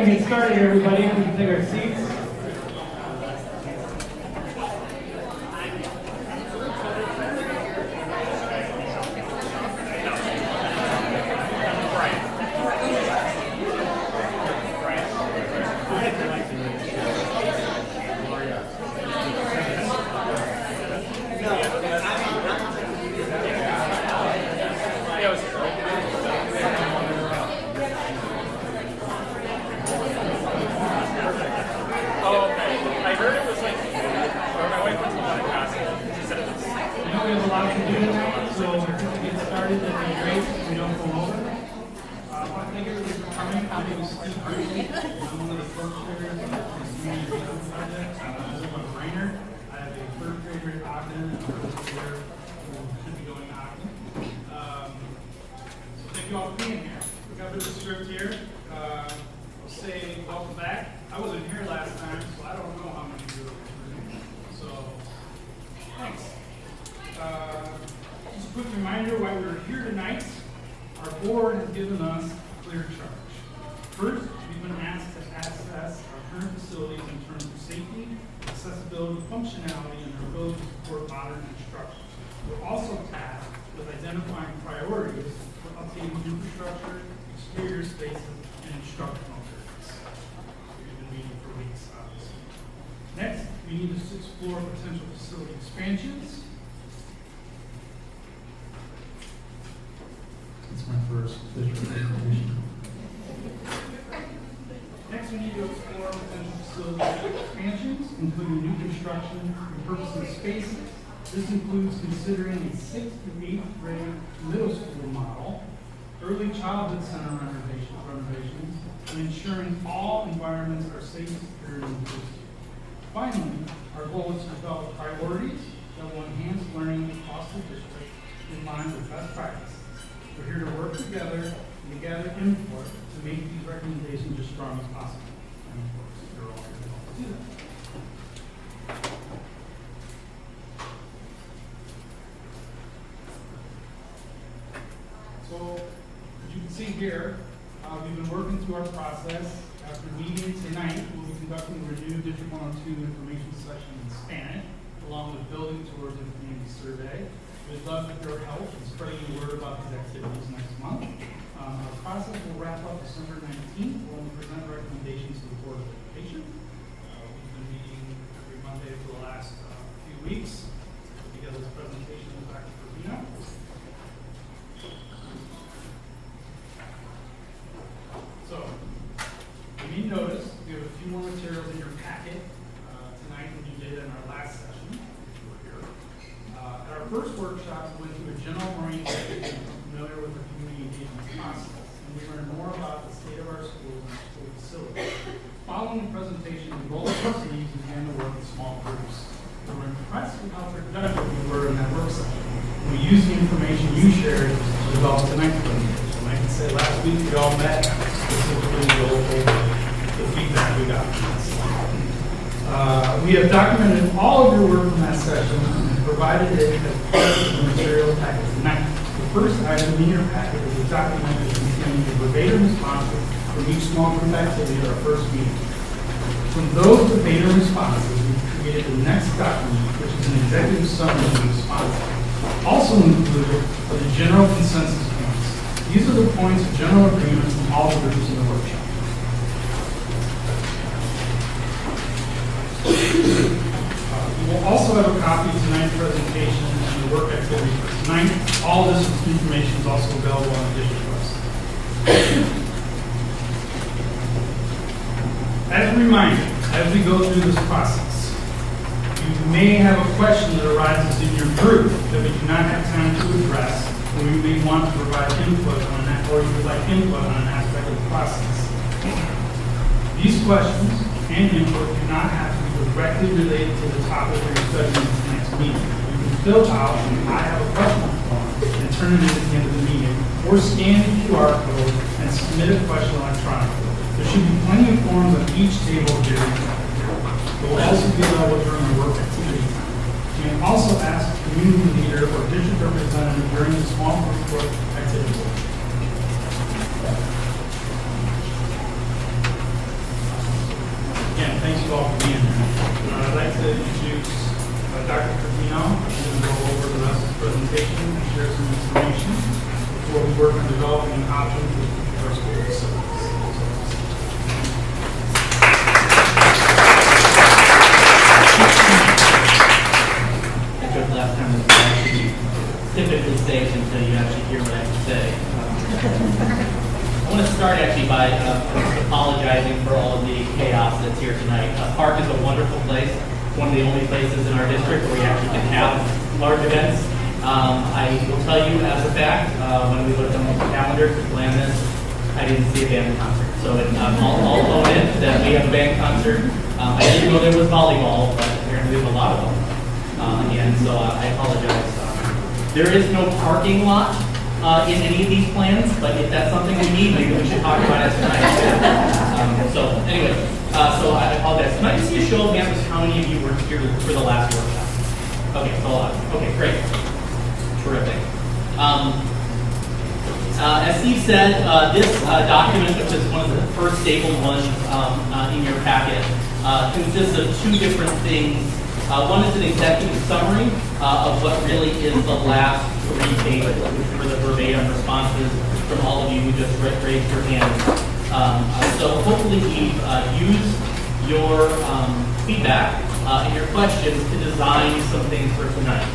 get started, everybody. We can take our seats. Thank you all for being here. We got a bit of a script here. I'll say welcome back. I wasn't here last time, so I don't know how many of you were here. So, thanks. Just a quick reminder why we're here tonight. Our board has given us clear charge. First, we've been asked to assess our current facilities in terms of safety, accessibility, functionality, and their ability to support modern instruction. We're also tasked with identifying priorities for updating infrastructure, exterior spaces, and instructional areas. We've been meeting for weeks, obviously. Next, we need to explore potential facility expansions. That's my first visual presentation. Next, we need to explore potential facility expansions, including new construction, repurposing spaces. This includes considering a 6th to 8th grade middle school model, early childhood center renovations, and ensuring all environments are safe, secure, and inclusive. Finally, our goal is to develop priorities that will enhance learning across the district in line with best practices. We're here to work together and to gather input to make these recommendations as strong as possible. And of course, you're all here to help us do that. So, as you can see here, we've been working through our process. After meeting tonight, we'll be conducting a renewed District 102 information session in Spanish, along with building tours and community survey. We'd love your help in spreading the word about these activities next month. Our process will wrap up December 19th when we present recommendations to the Board of Education. We've been meeting every Monday for the last few weeks. Put together this presentation with Dr. Urbina. So, you may notice we have a few more materials in your packet tonight than you did in our last session. At our first workshop, we went through a general orientation and familiar with the community engagement process, and we learned more about the state of our schools and school facilities. Following the presentation, we rolled up our sleeves and began to work with small groups. We were impressed with how productive we were in that work session. We used the information you shared to develop tonight's presentation. And I can say last week we all met specifically to go over the feedback we got from that slide. We have documented all of your work from that session and provided it as part of the materials package tonight. The first item in your packet is a document that contains the verbatim responses from each small group activity at our first meeting. From those verbatim responses, we created the next document, which is an executive summary of the responses. Also included are the general consensus points. These are the points of general agreement from all the groups in the workshop. We will also have a copy of tonight's presentation and the work activity for tonight. All this information is also available on the district website. As a reminder, as we go through this process, you may have a question that arises in your group that we do not have time to address, or you may want to provide input on that, or you would like input on an aspect of the process. These questions and input do not have to be directly related to the topic that you're studying in the next meeting. You can fill out an I have a question form and turn it in at the end of the meeting, or scan the QR code and submit a question electronically. There should be plenty of forms on each table here. It will also be available during the work activity time. You can also ask a community leader or district representative during the small group work activity. thanks you all for being here. I'd like to introduce Dr. Trevino. He's going to go over the rest of the presentation and share some information before we work on developing options with our school facilities. Last time was actually typically saved until you actually hear what I have to say. I want to start actually by apologizing for all of the chaos that's here tonight. Park is a wonderful place. It's one of the only places in our district where we actually can have large events. I will tell you as a fact, when we looked on the calendar to plan this, I didn't see a band concert. So I'll own it that we have a band concert. I didn't know there was volleyball, but apparently there's a lot of them. And so I apologize. There is no parking lot in any of these plans, but if that's something we need, maybe we should talk about it tonight. So anyway, so I apologize. Can I just see a show of hands of how many of you were here for the last workshop? Okay, so a lot. Okay, great. Terrific. As Steve said, this document, which is one of the first stapled ones in your packet, consists of two different things. One is an executive summary of what really is the last 3 pages, which were the verbatim responses from all of you who just raised your hands. So hopefully we've used your feedback and your questions to design some things for tonight.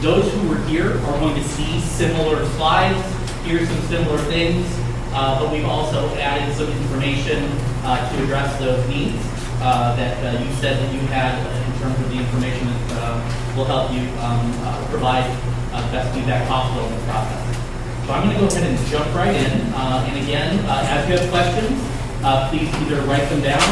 Those who were here are going to see similar slides, hear some similar things, but we've also added some information to address those needs that you said that you had in terms of the information that will help you provide best feedback possible in this process. So I'm going to go ahead and jump right in. And again, as you have questions, please either write them down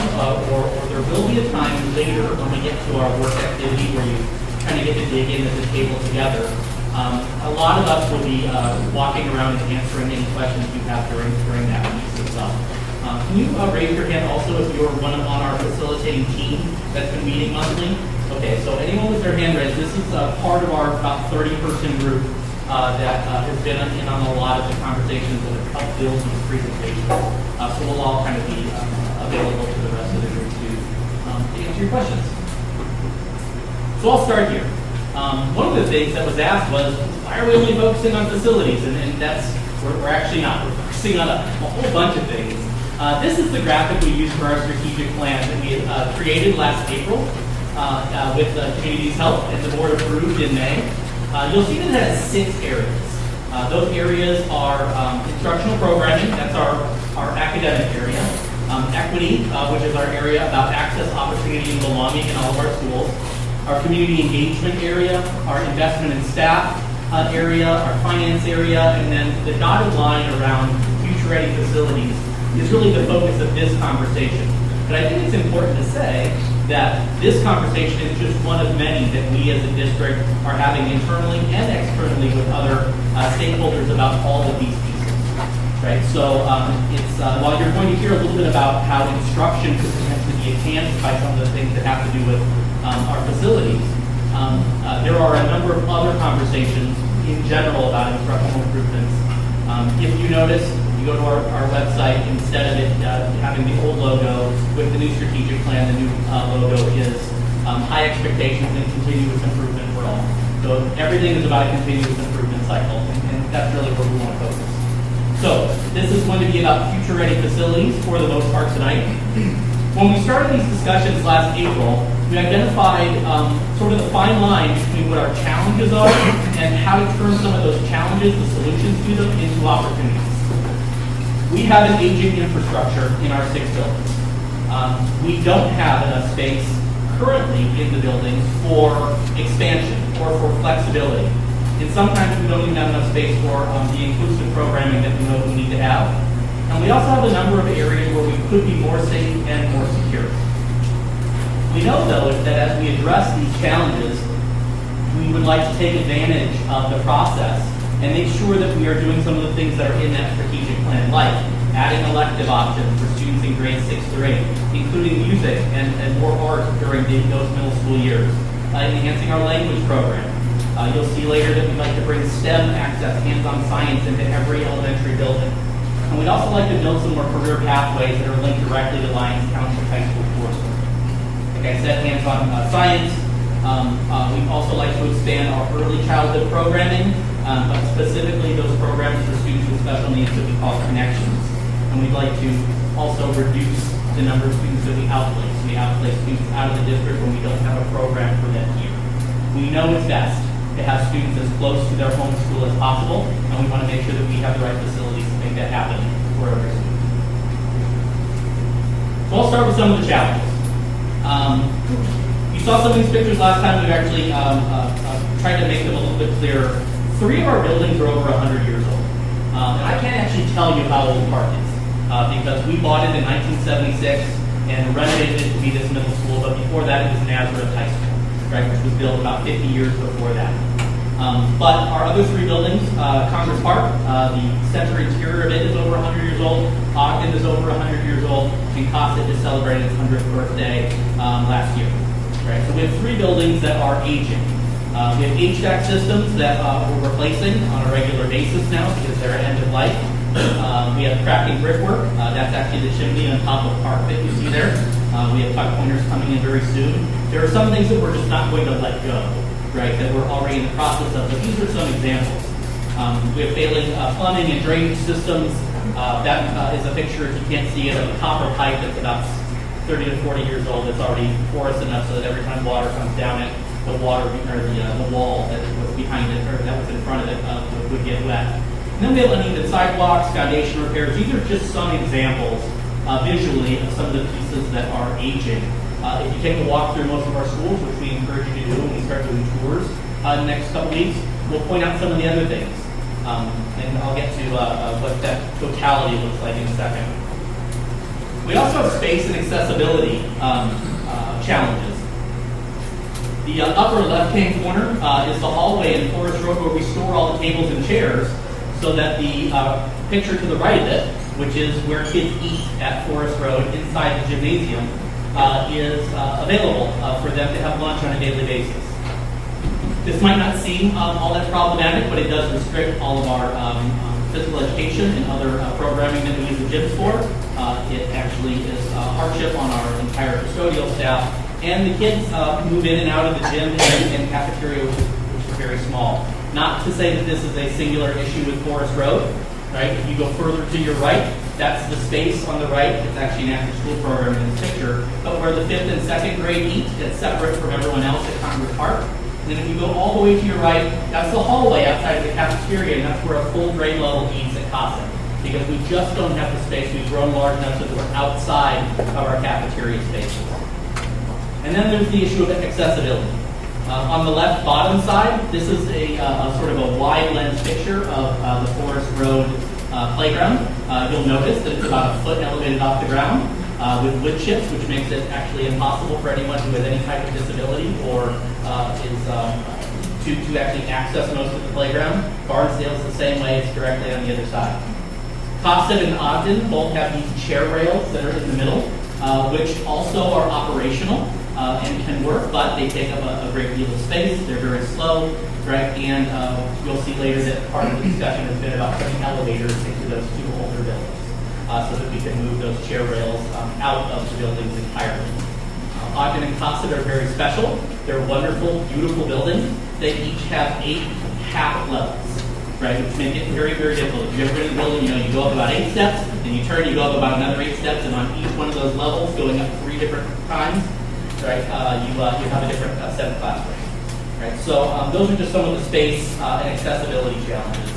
or there will be a time later when we get to our work activity where you kind of get to dig in at the table together. A lot of us will be walking around and answering any questions you have during that piece as well. Can you raise your hand also if you're on our facilitating team that's been meeting monthly? Okay, so anyone with their hand raised, this is part of our about 30-person group that has been in on a lot of the conversations that have helped build these presentations. So we'll all kind of be available to the rest of the group to answer your questions. So I'll start here. One of the things that was asked was, why are we only focusing on facilities? And that's, we're actually not. We're focusing on a whole bunch of things. This is the graphic we used for our strategic plan that we created last April with the community's help and the board approved in May. You'll see that it has 6 areas. Those areas are instructional programming, that's our academic area. Equity, which is our area about access, opportunity, and belonging in all of our schools. Our community engagement area, our investment in staff area, our finance area, and then the dotted line around future-ready facilities is really the focus of this conversation. But I think it's important to say that this conversation is just one of many that we as a district are having internally and externally with other stakeholders about all of these pieces. Right? So it's while you're going to hear a little bit about how instruction could potentially be enhanced by some of the things that have to do with our facilities, there are a number of other conversations in general about instructional improvements. If you notice, you go to our website, instead of it having the old logo with the new strategic plan, the new logo is high expectations and continuous improvement for all. So everything is about a continuous improvement cycle, and that's really where we want to focus. So this is going to be about future-ready facilities for the most part tonight. When we started these discussions last April, we identified sort of the fine line between what our challenges are and how to turn some of those challenges, the solutions to them, into opportunities. We have an aging infrastructure in our 6 buildings. We don't have enough space currently in the buildings for expansion or for flexibility. And sometimes we don't even have enough space for the inclusive programming that we know we need to have. And we also have a number of areas where we could be more safe and more secure. We know, though, that as we address these challenges, we would like to take advantage of the process and make sure that we are doing some of the things that are in that strategic plan, like adding elective options for students in grades 6 through 8, including music and more art during those middle school years, enhancing our language program. You'll see later that we'd like to bring STEM access, hands-on science, into every elementary building. And we'd also like to build some more career pathways that are linked directly to Lyons Township High School 4. like I said, hands-on science. We'd also like to expand our early childhood programming, but specifically those programs for students with special needs that we call connections. And we'd like to also reduce the number of students that we outplace. We outplace students out of the district when we don't have a program for them here. We know it's best to have students as close to their home school as possible, and we want to make sure that we have the right facilities to make that happen for every student. So I'll start with some of the challenges. You saw some of these pictures last time. We've actually tried to make them a little bit clearer. 3 of our buildings are over 100 years old. And I can't actually tell you how old Park is because we bought it in 1976 and renovated it to be this middle school, but before that it was Nazareth High School, right, which was built about 50 years before that. But our other 3 buildings, Congress Park, the center interior of it is over 100 years old, Ogden is over 100 years old, and Cosset just celebrated its 100th birthday last year. Right? So we have 3 buildings that are aging. We have HVAC systems that we're replacing on a regular basis now because they're at end of life. We have cracking brickwork. That's actually the chimney on top of Park that you see there. We have tuck pointers coming in very soon. There are some things that we're just not going to let go, right, that we're already in the process of, but these are some examples. We have failing plumbing and drainage systems. That is a picture, if you can't see it, of a copper pipe that's about 30 to 40 years old. It's already porous enough so that every time water comes down it, the water or the wall that was behind it or that was in front of it would get wet. And then we have uneven sidewalks, foundation repairs. These are just some examples visually of some of the pieces that are aging. If you take a walk through most of our schools, which we encourage you to do when we start doing tours in the next couple weeks, we'll point out some of the other things. And I'll get to what that totality looks like in a second. We also have space and accessibility challenges. The upper left-hand corner is the hallway in Forest Road where we store all the tables and chairs so that the picture to the right of it, which is where kids eat at Forest Road inside the gymnasium, is available for them to have lunch on a daily basis. This might not seem all that problematic, but it does restrict all of our physical education and other programming that we use the gyms for. It actually is a hardship on our entire custodial staff. And the kids move in and out of the gym and cafeteria, which is very small. Not to say that this is a singular issue with Forest Road, right? If you go further to your right, that's the space on the right. It's actually an after-school program in this picture. But where the 5th and 2nd grade eat, it's separate from everyone else at Congress Park. And then if you go all the way to your right, that's the hallway outside of the cafeteria, and that's where a full grade level eats at Cosset. Because we just don't have the space. We've grown large enough so that we're outside of our cafeteria spaces. And then there's the issue of accessibility. On the left bottom side, this is a sort of a wide lens picture of the Forest Road playground. You'll notice that it's about a foot elevated off the ground with wood chips, which makes it actually impossible for anyone who has any type of disability or is to actually access most of the playground. Barnsdale's the same way, it's directly on the other side. Cosset and Ogden both have these chair rails that are in the middle, which also are operational. And can work, but they take up a great deal of space. They're very slow, right? And you'll see later that part of the discussion has been about putting elevators into those 2 older buildings so that we can move those chair rails out of the buildings entirely. Ogden and Cosset are very special. They're wonderful, beautiful buildings. They each have 8 half levels, right? Which make it very, very difficult. If you ever been in a building, you go up about 8 steps, then you turn, you go up about another 8 steps, and on each one of those levels, going up 3 different times, right, you have a different set of classrooms. Right? So those are just some of the space and accessibility challenges.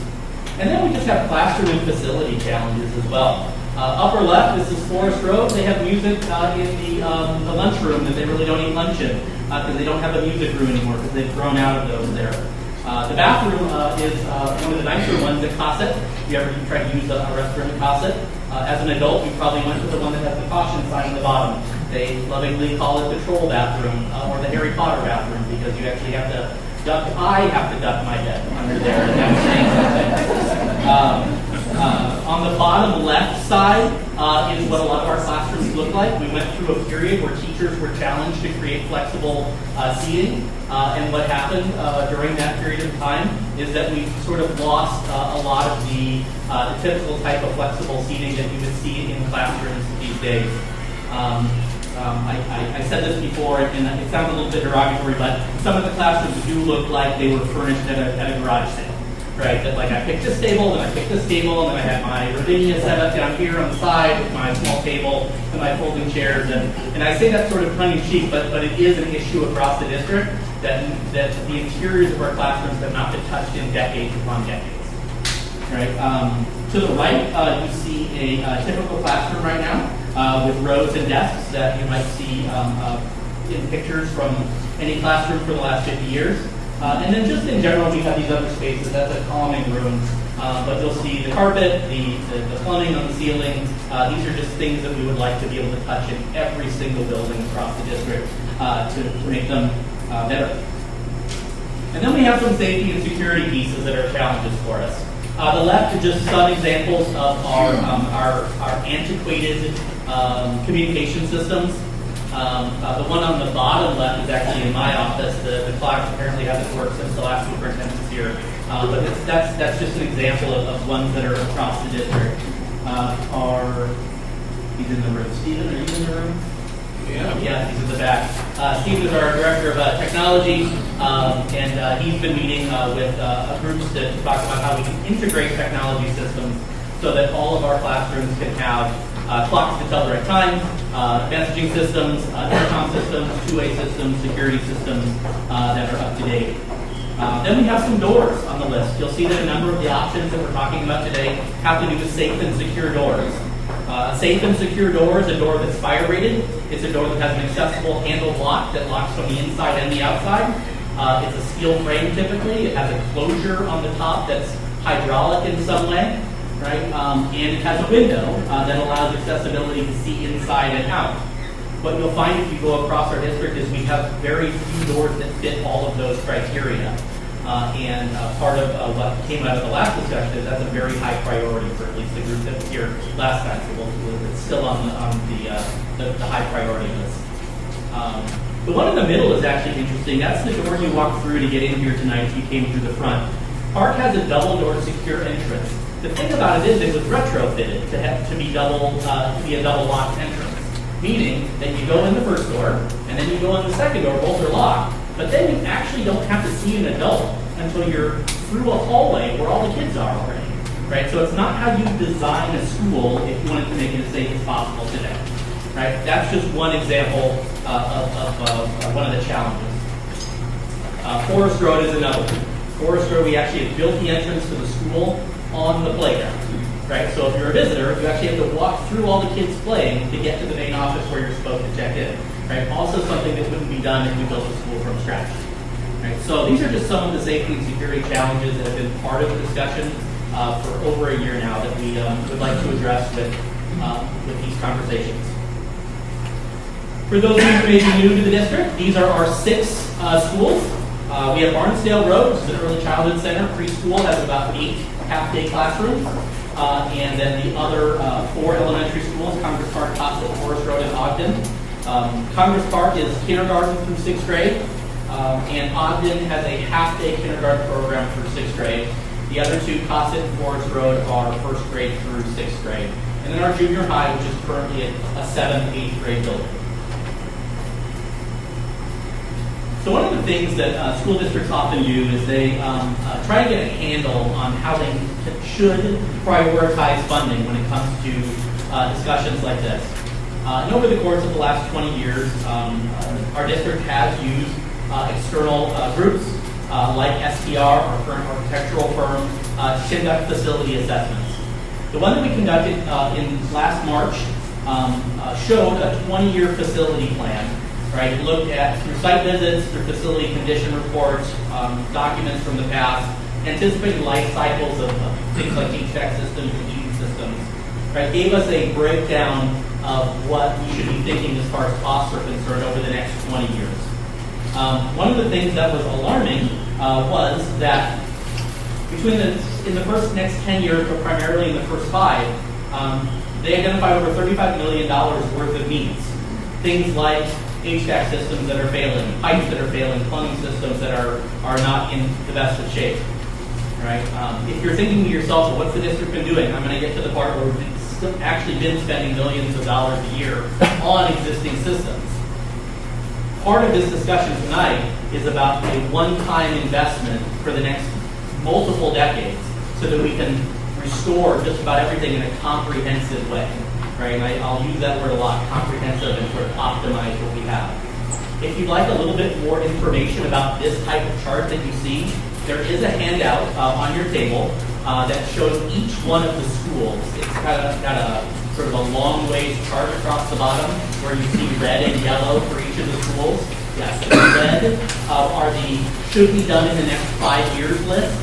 And then we just have classroom and facility challenges as well. Upper left, this is Forest Road. They have music in the lunchroom that they really don't eat lunch in because they don't have a music room anymore because they've grown out of those there. The bathroom is one of the nicer ones at Cosset. If you ever tried to use a restroom at Cosset, as an adult, you probably went to the one that has the caution sign on the bottom. They lovingly call it the troll bathroom or the Harry Potter bathroom because you actually have to duck. I have to duck my head under there, and that's saying something. On the bottom left side is what a lot of our classrooms look like. We went through a period where teachers were challenged to create flexible seating, and what happened during that period of time is that we sort of lost a lot of the typical type of flexible seating that you would see in classrooms these days. I said this before, and it sounds a little bit derogatory, but some of the classrooms do look like they were furnished at a garage sale, right? That like I picked this table, then I picked this table, and then I had my Ravinia set up down here on the side with my small table and my folding chairs, and I say that sort of tongue-in-cheek, but it is an issue across the district that the interiors of our classrooms have not been touched in decades upon decades. Right. To the right, you see a typical classroom right now with rows and desks that you might see in pictures from any classroom for the last 50 years. And then just in general, we have these other spaces. That's a calming room. But you'll see the carpet, the plumbing on the ceiling. These are just things that we would like to be able to touch in every single building across the district to make them better. And then we have some safety and security pieces that are challenges for us. The left are just some examples of our antiquated communication systems. The one on the bottom left is actually in my office. The clock apparently hasn't worked since the last superintendent was here. But that's just an example of ones that are across the district. He's in the room. Stephen, are you in the room? Yeah, he's in the back. Steve is our director of technology, and he's been meeting with groups to talk about how we can integrate technology systems so that all of our classrooms can have clocks to tell the right time, messaging systems, intercom systems, two-way systems, security systems that are up to date. Then we have some doors on the list. You'll see that a number of the options that we're talking about today have to do with safe and secure doors. A safe and secure door is a door that's fire rated. It's a door that has an accessible handled lock that locks from the inside and the outside. It's a steel frame typically. It has a closure on the top that's hydraulic in some way, right? And it has a window that allows accessibility to see inside and out. What you'll find if you go across our district is we have very few doors that fit all of those criteria. And part of what came out of the last discussion is that's a very high priority for at least the group that was here last time. So it's still on the high priority list. The one in the middle is actually interesting. That's the door you walked through to get in here tonight if you came through the front. Park has a double door secure entrance. The thing about it is it was retrofitted to be a double locked entrance, meaning that you go in the first door and then you go in the second door. Both are locked. But then you actually don't have to see an adult until you're through a hallway where all the kids are already, right? So it's not how you design a school if you wanted to make it as safe as possible today, right? That's just one example of one of the challenges. Forest Road is another. Forest Road, we actually have built the entrance to the school on the playground, right? So if you're a visitor, you actually have to walk through all the kids playing to get to the main office where you're supposed to check in. Right? Also something that wouldn't be done if we built a school from scratch. Right? So these are just some of the safety and security challenges that have been part of the discussion for over a year now that we would like to address with these conversations. For those of you who may be new to the district, these are our 6 schools. We have Barnesdale Road, which is an early childhood center. Preschool has about 8 half-day classrooms. And then the other 4 elementary schools, Congress Park, Cossett, Forest Road, and Ogden. Congress Park is kindergarten through 6th grade, and Ogden has a half-day kindergarten program through 6th grade. The other 2, Cossett and Forest Road, are 1st grade through 6th grade. And then our junior high, which is currently a 7th, 8th grade building. So one of the things that school districts often do is they try to get a handle on how they should prioritize funding when it comes to discussions like this. And over the course of the last 20 years, our district has used external groups like STR, our current architectural firm, to conduct facility assessments. The one that we conducted in last March showed a 20-year facility plan. Right? It looked at, through site visits, through facility condition reports, documents from the past, anticipated life cycles of things like HVAC systems and heating systems. Right? Gave us a breakdown of what we should be thinking as far as costs are concerned over the next 20 years. One of the things that was alarming was that in the next 10 years, but primarily in the first 5, they identified over $35 million worth of needs. Things like HVAC systems that are failing, pipes that are failing, plumbing systems that are not in the best of shape. Right? If you're thinking to yourself, well, what's the district been doing? I'm going to get to the part where we've been actually been spending millions of dollars a year on existing systems. Part of this discussion tonight is about a one-time investment for the next multiple decades so that we can restore just about everything in a comprehensive way, right? And I'll use that word a lot, comprehensive, and sort of optimize what we have. If you'd like a little bit more information about this type of chart that you see, there is a handout on your table that shows each one of the schools. It's got a sort of a long ways chart across the bottom where you see red and yellow for each of the schools. Yes, the red are the should be done in the next 5 years list,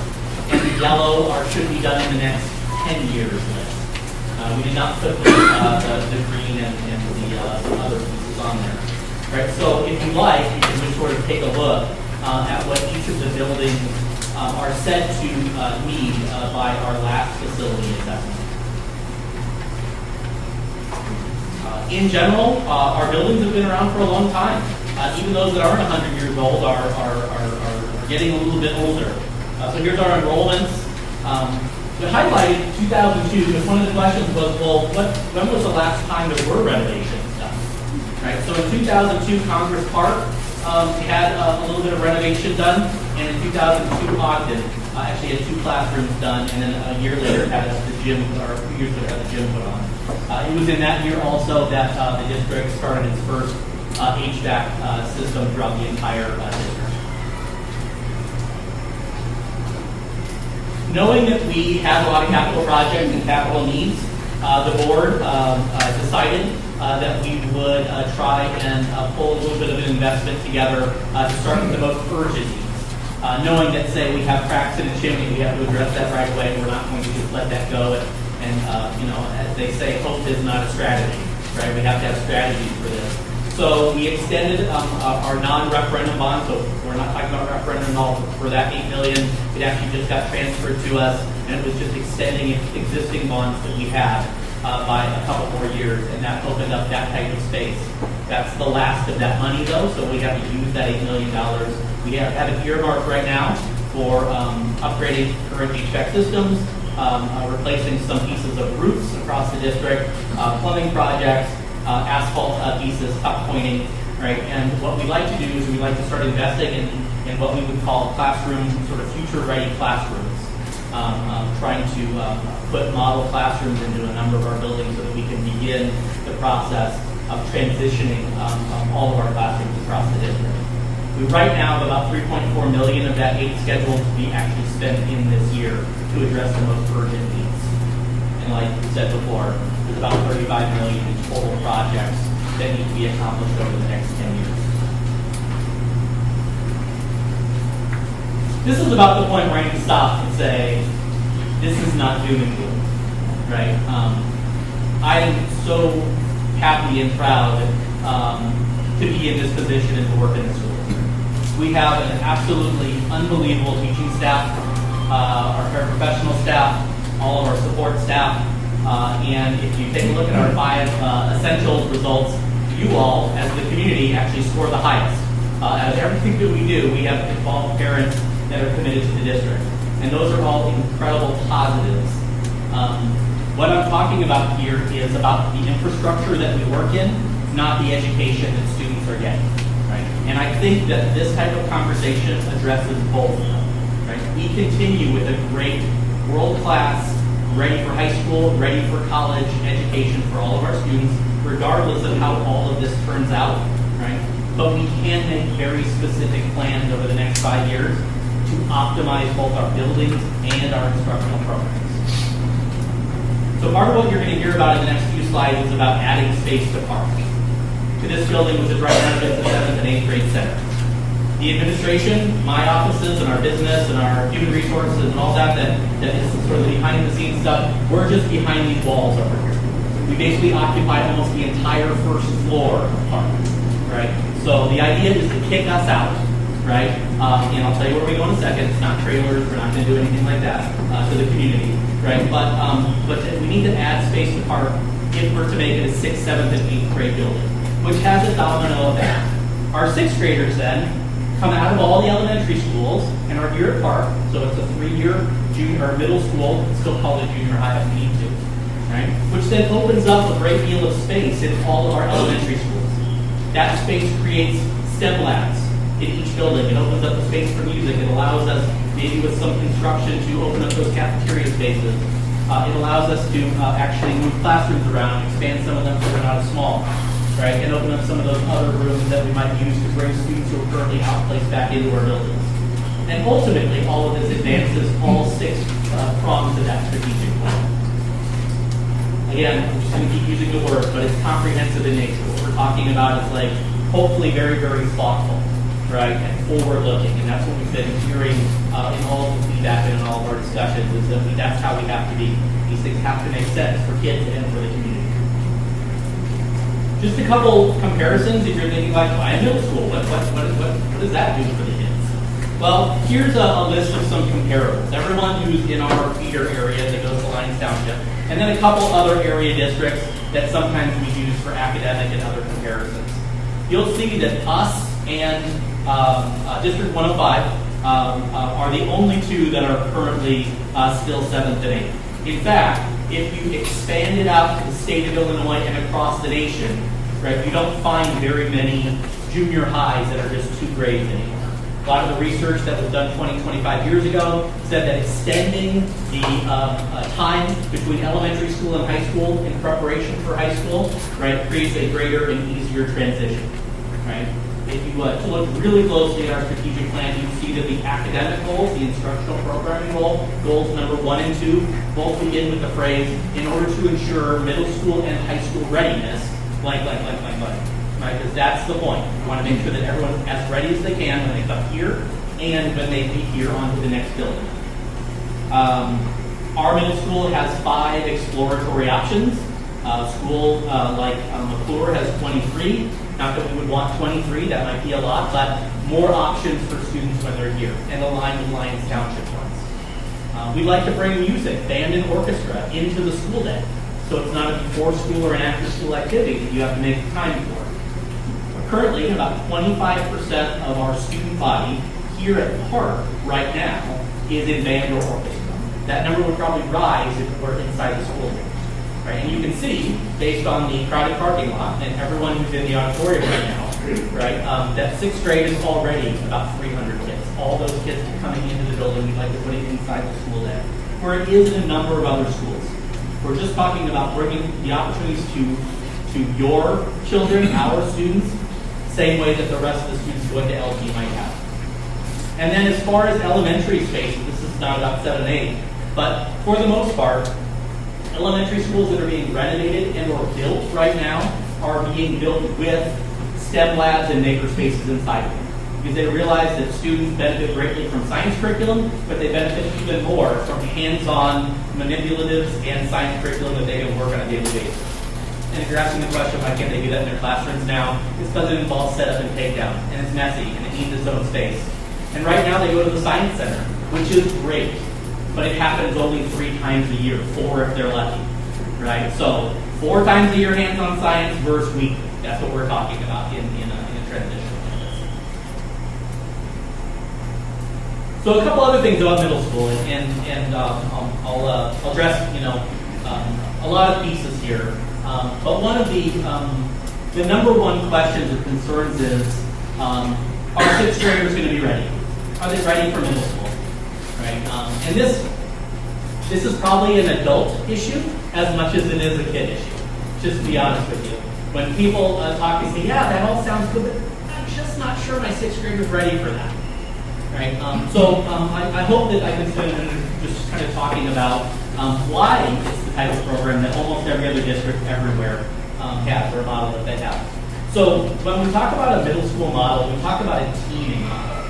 and the yellow are should be done in the next 10 years list. We did not put the green and the other pieces on there. Right, so if you like, you can just sort of take a look at what each of the buildings are said to need by our last facility assessment. In general, our buildings have been around for a long time. Even those that aren't 100 years old are getting a little bit older. So here's our enrollments. We highlighted 2002 because one of the questions was, well, when was the last time there were renovations done? Right. So in 2002, Congress Park had a little bit of renovation done, and in 2002, Ogden actually had 2 classrooms done, and then a year later had the gym, or a few years later had the gym put on. It was in that year also that the district started its first HVAC system throughout the entire district. Knowing that we had a lot of capital projects and capital needs, the board decided that we would try and pull a little bit of an investment together to start with the most urgent needs. Knowing that, say, we have cracks in a chimney, we have to address that right away. We're not going to just let that go. And as they say, hope is not a strategy, right? We have to have strategies for this. So we extended our non-referendum bond. So we're not talking about referendum at all for that $8 million. It actually just got transferred to us, and it was just extending existing bonds that we had by a couple more years, and that opened up that type of space. That's the last of that money, though, so we have to use that $8 million. We have an earmark right now for upgrading current HVAC systems, replacing some pieces of roofs across the district, plumbing projects, asphalt pieces, tuck pointing, right? And what we like to do is we like to start investing in what we would call classroom, sort of future-ready classrooms, trying to put model classrooms into a number of our buildings so that we can begin the process of transitioning all of our classrooms across the district. We right now have about $3.4 million of that $8 scheduled to be actually spent in this year to address the most urgent needs. And like we said before, there's about $35 million in total projects that need to be accomplished over the next 10 years. This is about the point where I need to stop and say, this is not doom and gloom, right? I am so happy and proud to be in this position and to work in this school. We have an absolutely unbelievable teaching staff, our paraprofessional staff, all of our support staff, and if you take a look at our 5 essentials results, you all, as the community, actually score the highest. Out of everything that we do, we have involved parents that are committed to the district, and those are all incredible positives. What I'm talking about here is about the infrastructure that we work in, not the education that students are getting. Right? And I think that this type of conversation addresses both. Right? We continue with a great, world-class, ready for high school, ready for college education for all of our students, regardless of how all of this turns out. Right? But we can make very specific plans over the next 5 years to optimize both our buildings and our instructional programs. So part of what you're going to hear about in the next few slides is about adding space to park. To this building, which is right now against the 7th and 8th grade center. The administration, my offices, and our business, and our human resources, and all that is sort of the behind-the-scenes stuff, we're just behind these walls over here. We basically occupy almost the entire first floor of the park, right? So the idea is to kick us out, right? And I'll tell you where we go in a second. It's not trailers. We're not going to do anything like that to the community, right? But we need to add space to park if we're to make it a 6th, 7th, and 8th grade building, which has a domino effect. Our 6th graders then come out of all the elementary schools and are here at Park. So it's a 3-year junior or middle school. It's still called a junior high if we need to, right? Which then opens up a great deal of space in all of our elementary schools. That space creates STEM labs in each building. It opens up the space for music. It allows us, maybe with some construction, to open up those cafeteria spaces. It allows us to actually move classrooms around, expand some of them so they're not as small, right? And open up some of those other rooms that we might use to bring students who are currently outplaced back into our buildings. And ultimately, all of this advances all 6 prongs of that strategic plan. Again, I'm just going to keep using the word, but it's comprehensive in nature. What we're talking about is like, hopefully very, very thoughtful, right, and forward-looking. And that's what we've been hearing in all of the feedback and in all of our discussions, is that that's how we have to be. These things have to make sense for kids and for the community. Just a couple comparisons if you're thinking like, why in middle school? What does that do for the kids? Well, here's a list of some comparables. Everyone who's in our feeder area that goes to Lyons Township, and then a couple other area districts that sometimes we use for academic and other comparisons. You'll see that us and District 105 are the only 2 that are currently still 7th and 8th. In fact, if you expand it out to the state of Illinois and across the nation, right, you don't find very many junior highs that are just 2 grades anymore. A lot of the research that was done 20, 25 years ago said that extending the time between elementary school and high school in preparation for high school, right, creates a greater and easier transition, right? If you look really closely at our strategic plan, you see that the academic goals, the instructional programming goals number 1 and 2, both begin with the phrase, in order to ensure middle school and high school readiness, blank. Right, because that's the point. We want to make sure that everyone's as ready as they can when they come here and when they leave here onto the next building. Our middle school has 5 exploratory options. School like McClure has 23. Not that we would want 23, that might be a lot, but more options for students when they're here and aligned with Lyons Township ones. We like to bring music, band and orchestra into the school day. So it's not a before school or an after school activity that you have to make time for. Currently, about 25% of our student body here at the park right now is in band or orchestra. That number would probably rise if it were inside the school. Right? And you can see, based on the crowded parking lot and everyone who's in the auditorium right now, right, that 6th grade is already about 300 kids. All those kids coming into the building, we'd like to put it inside the school day, where it is in a number of other schools. We're just talking about bringing the opportunities to your children, our students, same way that the rest of the students going to LP might have. And then as far as elementary space, this is not about 7 and 8, but for the most part, elementary schools that are being renovated and or built right now are being built with STEM labs and maker spaces inside of them. Because they realize that students benefit greatly from science curriculum, but they benefit even more from hands-on manipulatives and science curriculum that they can work on a daily basis. And if you're asking the question, why can't they do that in their classrooms now? It's because it involves setup and takedown, and it's messy, and it needs its own space. And right now they go to the Science Center, which is great, but it happens only 3 times a year, 4 if they're lucky, right? So 4 times a year hands-on science versus weekly. That's what we're talking about in a transition like this. So a couple other things about middle school, and I'll address a lot of pieces here. But one of the number one questions or concerns is, are 6th graders going to be ready? Are they ready for middle school? Right? And this is probably an adult issue as much as it is a kid issue, just to be honest with you. When people talk and say, yeah, that all sounds good, but I'm just not sure my 6th grader's ready for that. Right? I hope that I can spend a minute just kind of talking about why it's the type of program that almost every other district everywhere has, or a model that they have. So when we talk about a middle school model, we talk about a teaming model,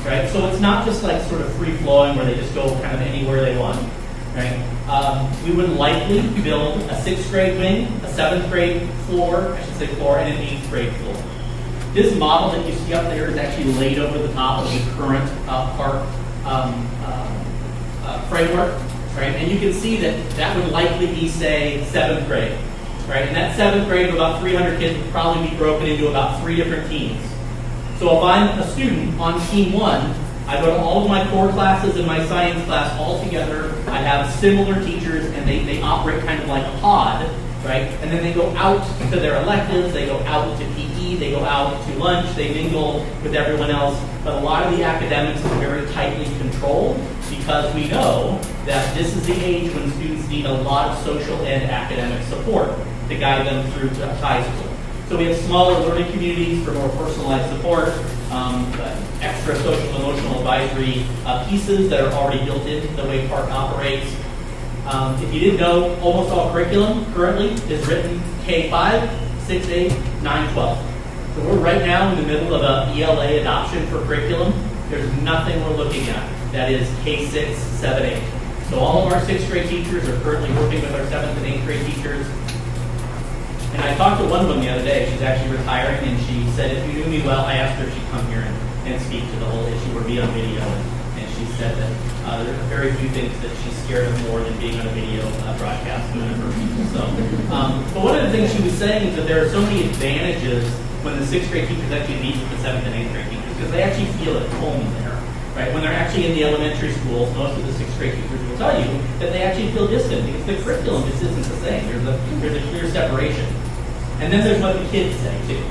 right? So it's not just like sort of free-flowing where they just go kind of anywhere they want, right? We would likely build a 6th grade wing, a 7th grade floor, and an 8th grade floor. This model that you see up there is actually laid over the top of the current park framework, right? And you can see that would likely be, say, 7th grade, right? And that 7th grade of about 300 kids would probably be broken into about 3 different teams. So if I'm a student on team 1, I go to all of my core classes and my science class all together I have similar teachers, and they operate kind of like a pod, right? And then they go out to their electives, they go out to PE, they go out to lunch, they mingle with everyone else. But a lot of the academics is very tightly controlled because we know that this is the age when students need a lot of social and academic support to guide them through to high school. So we have smaller learning communities for more personalized support, extra social emotional advisory pieces that are already built into the way Park operates. If you didn't know, almost all curriculum currently is written K-5, 6, 8, 9, 12. So we're right now in the middle of a ELA adoption for curriculum. There's nothing we're looking at that is K-6, 7, 8. So all of our 6th grade teachers are currently working with our 7th and 8th grade teachers. And I talked to one of them the other day. She's actually retiring, and she said, if you knew me well, I asked her if she'd come here and speak to the whole issue or be on video. And she said that there are very few things that she's scared of more than being on a video broadcast with a number of people. So, but one of the things she was saying is that there are so many advantages when the 6th grade teachers actually meet with the 7th and 8th grade teachers because they actually feel at home there. Right? When they're actually in the elementary schools, most of the 6th grade teachers will tell you that they actually feel distant because the curriculum just isn't the same. There's a clear separation. And then there's what the kids say too.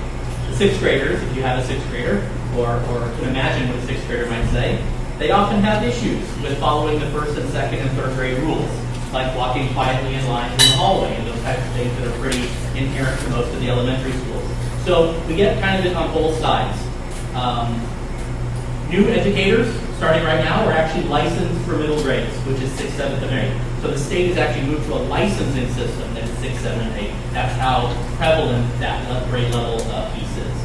The 6th graders, if you have a 6th grader, or can imagine what a 6th grader might say, they often have issues with following the 1st and 2nd and 3rd grade rules, like walking quietly in line in the hallway and those types of things that are pretty inherent to most of the elementary schools. So we get kind of it on both sides. New educators, starting right now, are actually licensed for middle grades, which is 6th, 7th, and 8th. So the state has actually moved to a licensing system that is 6th, 7th, and 8th. That's how prevalent that grade level piece is.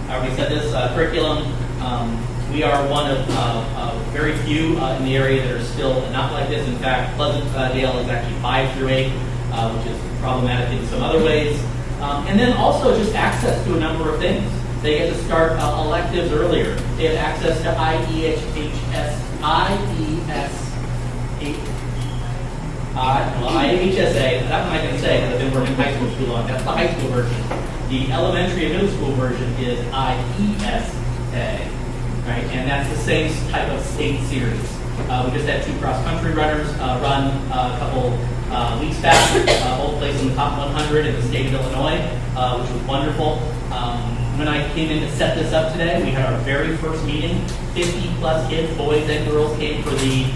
I already said this, curriculum. We are one of very few in the area that are still not like this. In fact, Pleasantdale is actually 5 through 8, which is problematic in some other ways. And then also just access to a number of things. They get to start electives earlier. They have access to IEHSA, that one I can say because I've been working in high school too long. That's the high school version. The elementary and middle school version is IESA, right? And that's the same type of state series. We just had 2 cross-country runners run a couple weeks back, both placed in the top 100 in the state of Illinois, which was wonderful. When I came in to set this up today, we had our very first meeting. 50 plus kids, boys and girls, came for the,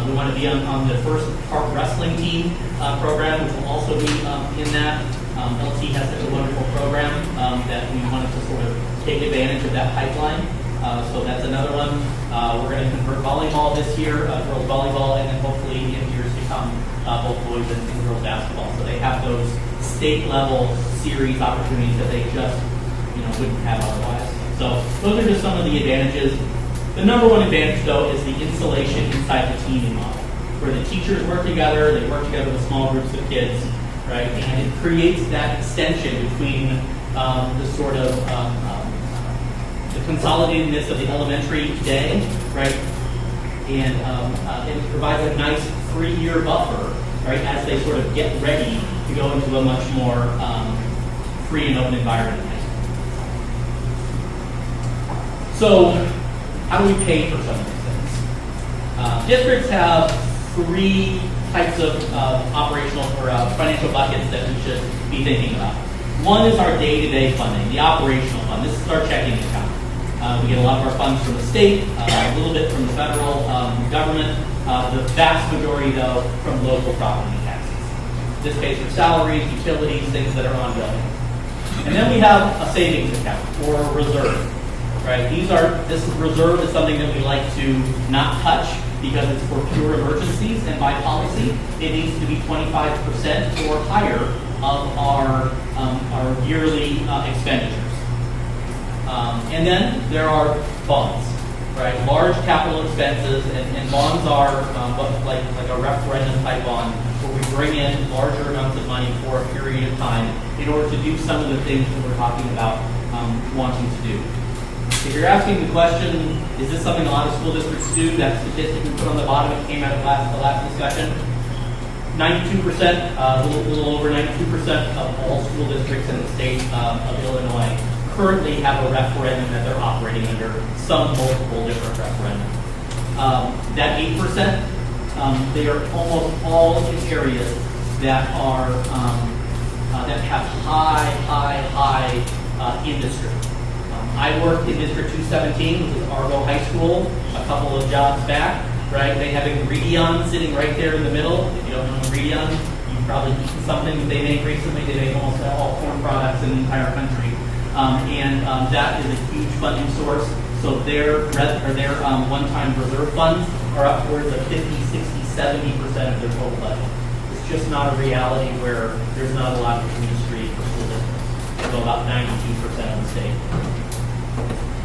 we want to be on the first Park wrestling team program, which will also be in that. LT has such a wonderful program that we wanted to sort of take advantage of that pipeline. So that's another one. We're going to convert volleyball this year, girls volleyball, and then hopefully in years to come, both boys and girls basketball. So they have those state level series opportunities that they just wouldn't have otherwise. So those are just some of the advantages. The number one advantage, though, is the insulation inside the teaming model, where the teachers work together, they work together with small groups of kids, right? And it creates that extension between the sort of the consolidatedness of the elementary day, right? And it provides a nice 3-year buffer, right, as they sort of get ready to go into a much more free and open environment. So, how do we pay for some of these things? Districts have 3 types of operational or financial buckets that we should be thinking about. One is our day-to-day funding, the operational fund. This is our checking account. We get a lot of our funds from the state, a little bit from the federal government, the vast majority, though, from local property taxes. This pays for salaries, utilities, things that are ongoing. And then we have a savings account or a reserve. Right? This reserve is something that we like to not touch because it's for pure emergencies, and by policy, it needs to be 25% or higher of our yearly expenditures. And then there are bonds, right? Large capital expenses, and bonds are like a referendum type bond, where we bring in larger amounts of money for a period of time in order to do some of the things that we're talking about wanting to do. If you're asking the question, is this something a lot of school districts do? That statistic we put on the bottom, it came out of the last discussion. 92%, a little over 92% of all school districts in the state of Illinois currently have a referendum that they're operating under, some multiple different referendums. That 8% they are almost all in areas that are that have high industry. I worked in District 217, which is Argo High School, a couple of jobs back, right? They have Ingredion sitting right there in the middle. If you don't know Ingredion, you've probably eaten something that they make recently. They make almost all corn products in the entire country. That is a huge funding source. So their one-time reserve funds are upwards of 50, 60, 70% of their total budget. It's just not a reality where there's not a lot of industry for school districts. So about 92% of the state.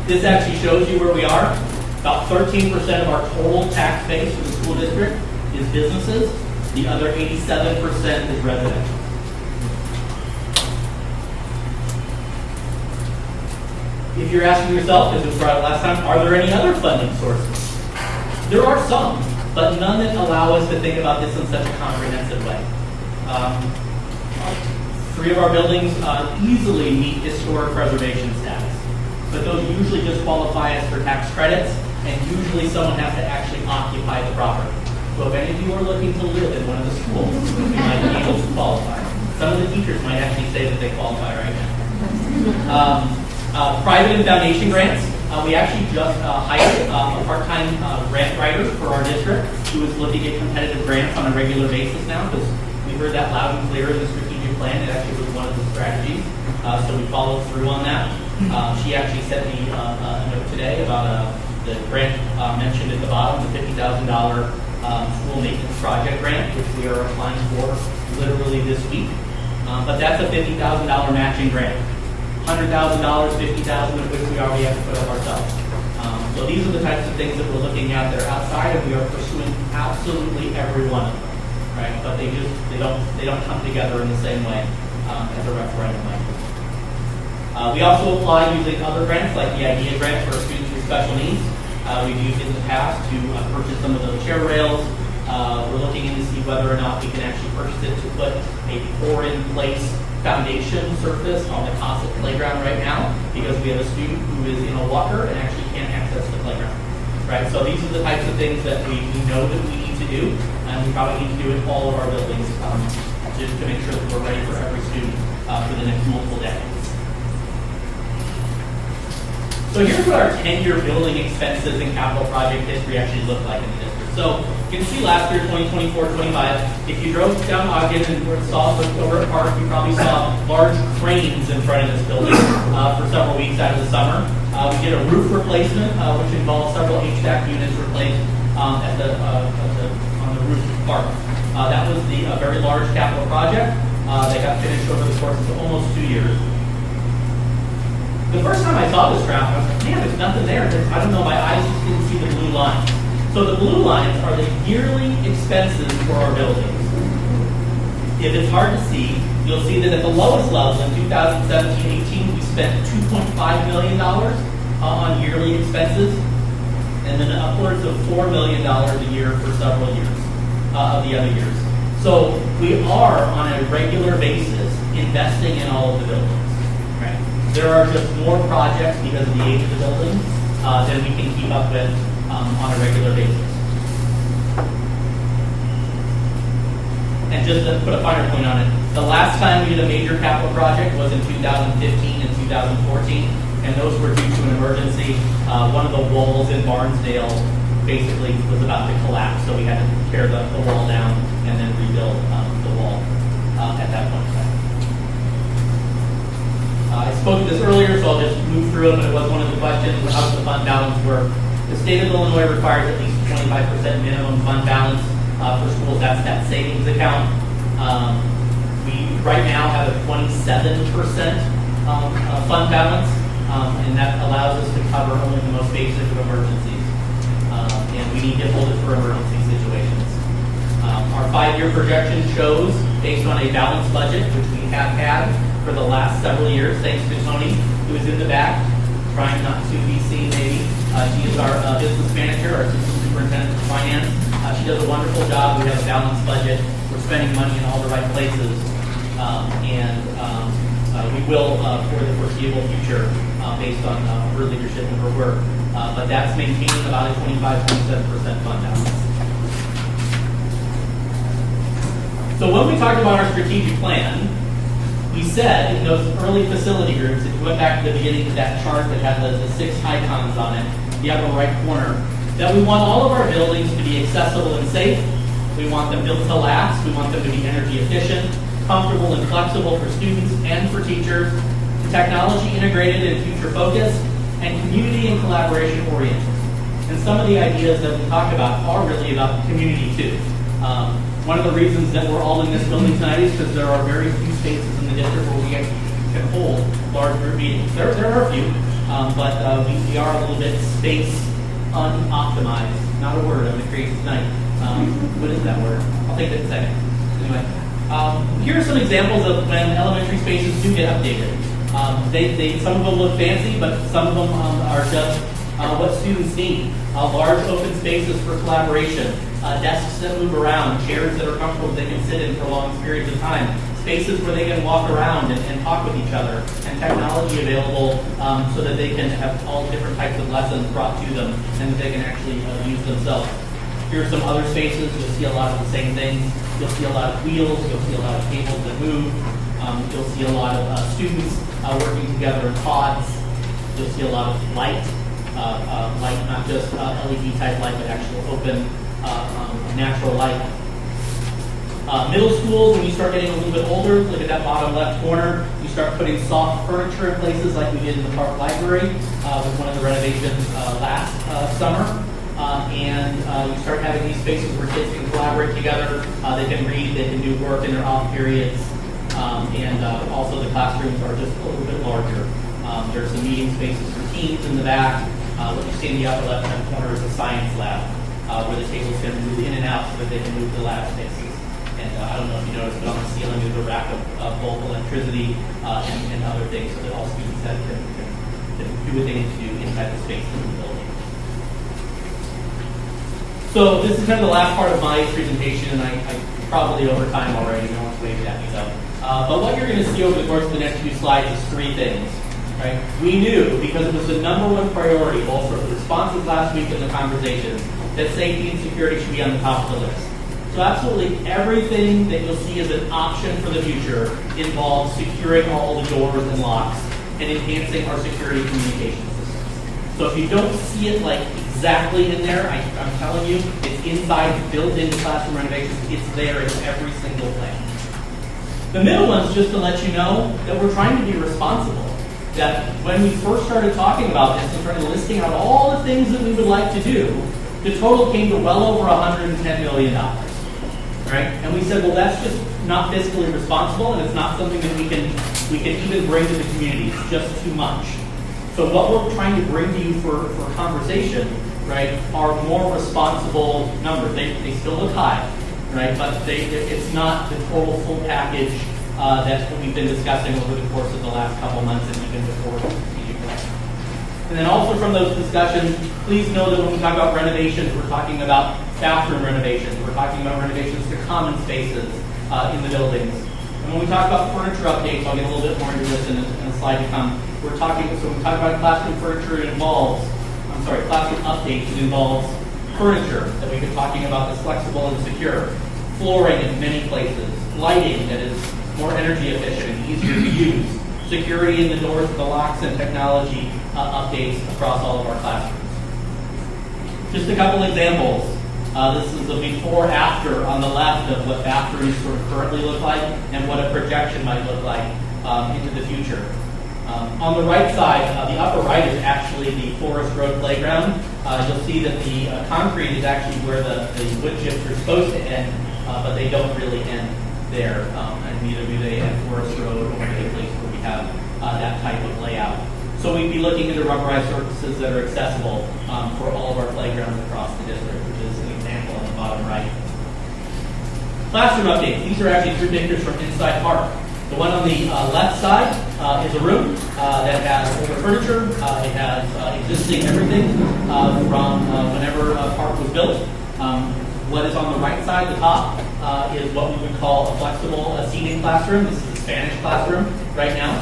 This actually shows you where we are. About 13% of our total tax base for the school district is businesses. The other 87% is residential. If you're asking yourself, as was brought up last time, are there any other funding sources? There are some, but none that allow us to think about this in such a comprehensive way. 3 of our buildings easily meet historic preservation status, but those usually just qualify us for tax credits, and usually someone has to actually occupy the property. So if any of you are looking to live in one of the schools, you might be able to qualify. Some of the teachers might actually say that they qualify right now. Private and foundation grants. We actually just hired a part-time grant writer for our district who is looking at competitive grants on a regular basis now, because we heard that loud and clear in the strategic plan. It actually was one of the strategies. So we followed through on that. She actually sent me a note today about the grant mentioned at the bottom, the $50,000 school maintenance project grant, which we are applying for literally this week. But that's a $50,000 matching grant. $100,000, $50,000 of which we already have to put up ourselves. So these are the types of things that we're looking at that are outside, and we are pursuing absolutely every one of them, right? But they don't come together in the same way as a referendum might. We also apply using other grants, like the IDEA grant for students with special needs. We've used it in the past to purchase some of those chair rails. We're looking in to see whether or not we can actually purchase it to put a pour-in-place foundation surface on the Cossack playground right now, because we have a student who is in a walker and actually can't access the playground. Right? So these are the types of things that we know that we need to do, and we probably need to do in all of our buildings just to make sure that we're ready for every student for the next multiple decades. So here's what our 10-year building expenses and capital project history actually look like in the district. So you can see last year, 2024-25, if you drove down Ogden and saw over at Park, you probably saw large cranes in front of this building for several weeks out of the summer. We did a roof replacement, which involved several HVAC units replaced on the roof of the park. That was the very large capital project. They got finished over the course of almost 2 years. The first time I saw this graph, I was like, man, there's nothing there. I don't know, my eyes just didn't see the blue lines. So the blue lines are the yearly expenses for our buildings. If it's hard to see, you'll see that at the lowest level in 2017-18, we spent $2.5 million on yearly expenses, and then upwards of $4 million a year for several years of the other years. So we are, on a regular basis, investing in all of the buildings. Right? There are just more projects because of the age of the buildings than we can keep up with on a regular basis. And just to put a finer point on it, the last time we did a major capital project was in 2015 and 2014, and those were due to an emergency. One of the walls in Barnesdale basically was about to collapse, so we had to tear the wall down and then rebuild the wall at that point in time. I spoke to this earlier, so I'll just move through it, but it was one of the questions, how does the fund balance work? The state of Illinois requires at least 25% minimum fund balance for schools. That's that savings account. We right now have a 27% fund balance, and that allows us to cover only the most basic of emergencies. And we need to hold it for emergency situations. Our 5-year projection shows, based on a balanced budget, which we have had for the last several years, thanks to Tony, who is in the back, trying not to be seen maybe. She is our business manager, our assistant superintendent for finance. She does a wonderful job. We have a balanced budget. We're spending money in all the right places. We will for the foreseeable future based on her leadership and her work. But that's maintaining about a 25-27% fund balance. So when we talked about our strategic plan, we said in those early facility groups, if you went back to the beginning of that chart that had the 6 icons on it, the upper right corner, that we want all of our buildings to be accessible and safe. We want them built to last. We want them to be energy efficient, comfortable and flexible for students and for teachers, technology integrated and future focused, and community and collaboration oriented. And some of the ideas that we talked about are really about the community too. One of the reasons that we're all in this building tonight is because there are very few spaces in the district where we can hold large group meetings. There are a few, but we are a little bit space unoptimized. Not a word I'm going to create tonight. What is that word? I'll take that in a second. Anyway, here are some examples of when elementary spaces do get updated. Some of them look fancy, but some of them are just what students need. Large open spaces for collaboration, desks that move around, chairs that are comfortable they can sit in for long periods of time, spaces where they can walk around and talk with each other, and technology available so that they can have all different types of lessons brought to them and that they can actually use themselves. Here are some other spaces. You'll see a lot of the same things. You'll see a lot of wheels. You'll see a lot of tables that move. You'll see a lot of students working together in pods. You'll see a lot of light, not just LED type light, but actual open natural light. Middle schools, when you start getting a little bit older, look at that bottom left corner, you start putting soft furniture in places like we did in the Park Library with one of the renovations last summer. And you start having these spaces where kids can collaborate together, they can read, they can do work in their off periods, and also the classrooms are just a little bit larger. There's some meeting spaces for teams in the back. What you see in the upper left-hand corner is a science lab where the tables can move in and out so that they can move to lab spaces. And I don't know if you noticed, but on the ceiling is a rack of bulk electricity and other things so that all students can do what they need to do inside the space in the building. So this is kind of the last part of my presentation, and I probably over time already, no one's waved at me though. But what you're going to see over the course of the next few slides is 3 things. Right? We knew, because it was the #1 priority, both for the responses last week and the conversations, that safety and security should be on the top of the list. So absolutely everything that you'll see as an option for the future involves securing all the doors and locks and enhancing our security communication systems. So if you don't see it like exactly in there, I'm telling you, it's inside, built into classroom renovations. It's there in every single plan. The middle one's just to let you know that we're trying to be responsible. That when we first started talking about this and started listing out all the things that we would like to do, the total came to well over $110 million. Right? And we said, well, that's just not fiscally responsible, and it's not something that we can even bring to the community. It's just too much. So what we're trying to bring to you for conversation, right, are more responsible numbers. They still look high, right? But it's not the total full package that's what we've been discussing over the course of the last couple months and even before the strategic plan. And then also from those discussions, please know that when we talk about renovations, we're talking about bathroom renovations. We're talking about renovations to common spaces in the buildings. And when we talk about furniture updates, I'll get a little bit more into this in a slide to come. So when we talk about classroom furniture, classroom updates, it involves furniture that we've been talking about that's flexible and secure, flooring in many places, lighting that is more energy efficient and easier to use, security in the doors with the locks, and technology updates across all of our classrooms. Just a couple examples. This is the before-after on the left of what bathrooms sort of currently look like and what a projection might look like into the future. On the right side, the upper right is actually the Forest Road playground. You'll see that the concrete is actually where the wood chips are supposed to end, but they don't really end there, and neither do they at Forest Road or any place where we have that type of layout. So we'd be looking into rubberized surfaces that are accessible for all of our playgrounds across the district, which is an example on the bottom right. Classroom updates. These are actually 2 pictures from inside Park. The one on the left side is a room that has older furniture. It has existing everything from whenever Park was built. What is on the right side, the top, is what we would call a flexible seating classroom. This is a Spanish classroom right now,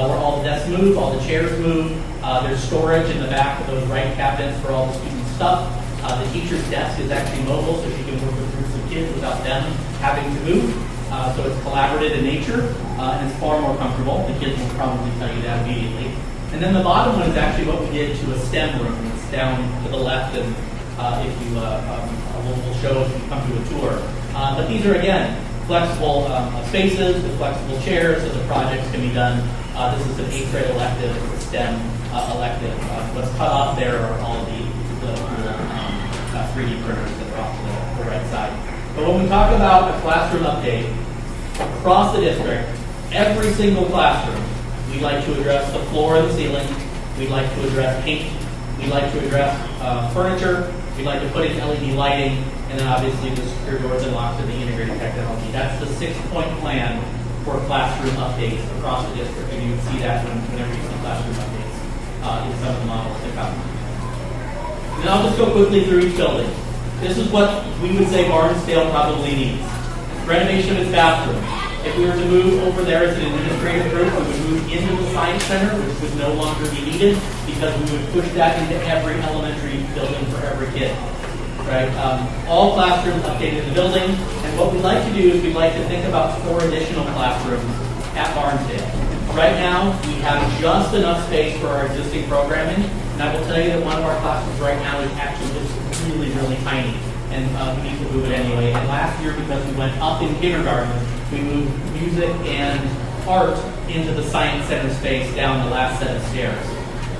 where all the desks move, all the chairs move. There's storage in the back of those right cabinets for all the students' stuff. The teacher's desk is actually mobile, so she can work with groups of kids without them having to move. so it's collaborative in nature, and it's far more comfortable. The kids will probably tell you that immediately. And then the bottom one is actually what we did to a STEM room. It's down to the left, and if you we'll show if you come to a tour. But these are, again, flexible spaces with flexible chairs, so the projects can be done. This is an 8th grade elective, STEM elective. What's cut off there are all the 3D printers that are off to the right side. But when we talk about a classroom update, across the district, every single classroom, we'd like to address the floor and the ceiling. We'd like to address paint. We'd like to address furniture. We'd like to put in LED lighting, and then obviously the secure doors and locks and the integrated technology. That's the 6-point plan for classroom updates across the district, and you can see that whenever you see classroom updates in some of the models to come. And then I'll just go quickly through each building. This is what we would say Barnesdale probably needs. Renovation of its bathroom. If we were to move over there as an administrative group, we would move into the Science Center, which would no longer be needed because we would push that into every elementary building for every kid. Right? All classrooms updated in the building, and what we'd like to do is we'd like to think about 4 additional classrooms at Barnesdale. Right now, we have just enough space for our existing programming, and I will tell you that one of our classrooms right now is actually just really, really tiny, and we need to move it anyway. And last year, because we went up in kindergarten, we moved music and art into the Science Center space down the last set of stairs.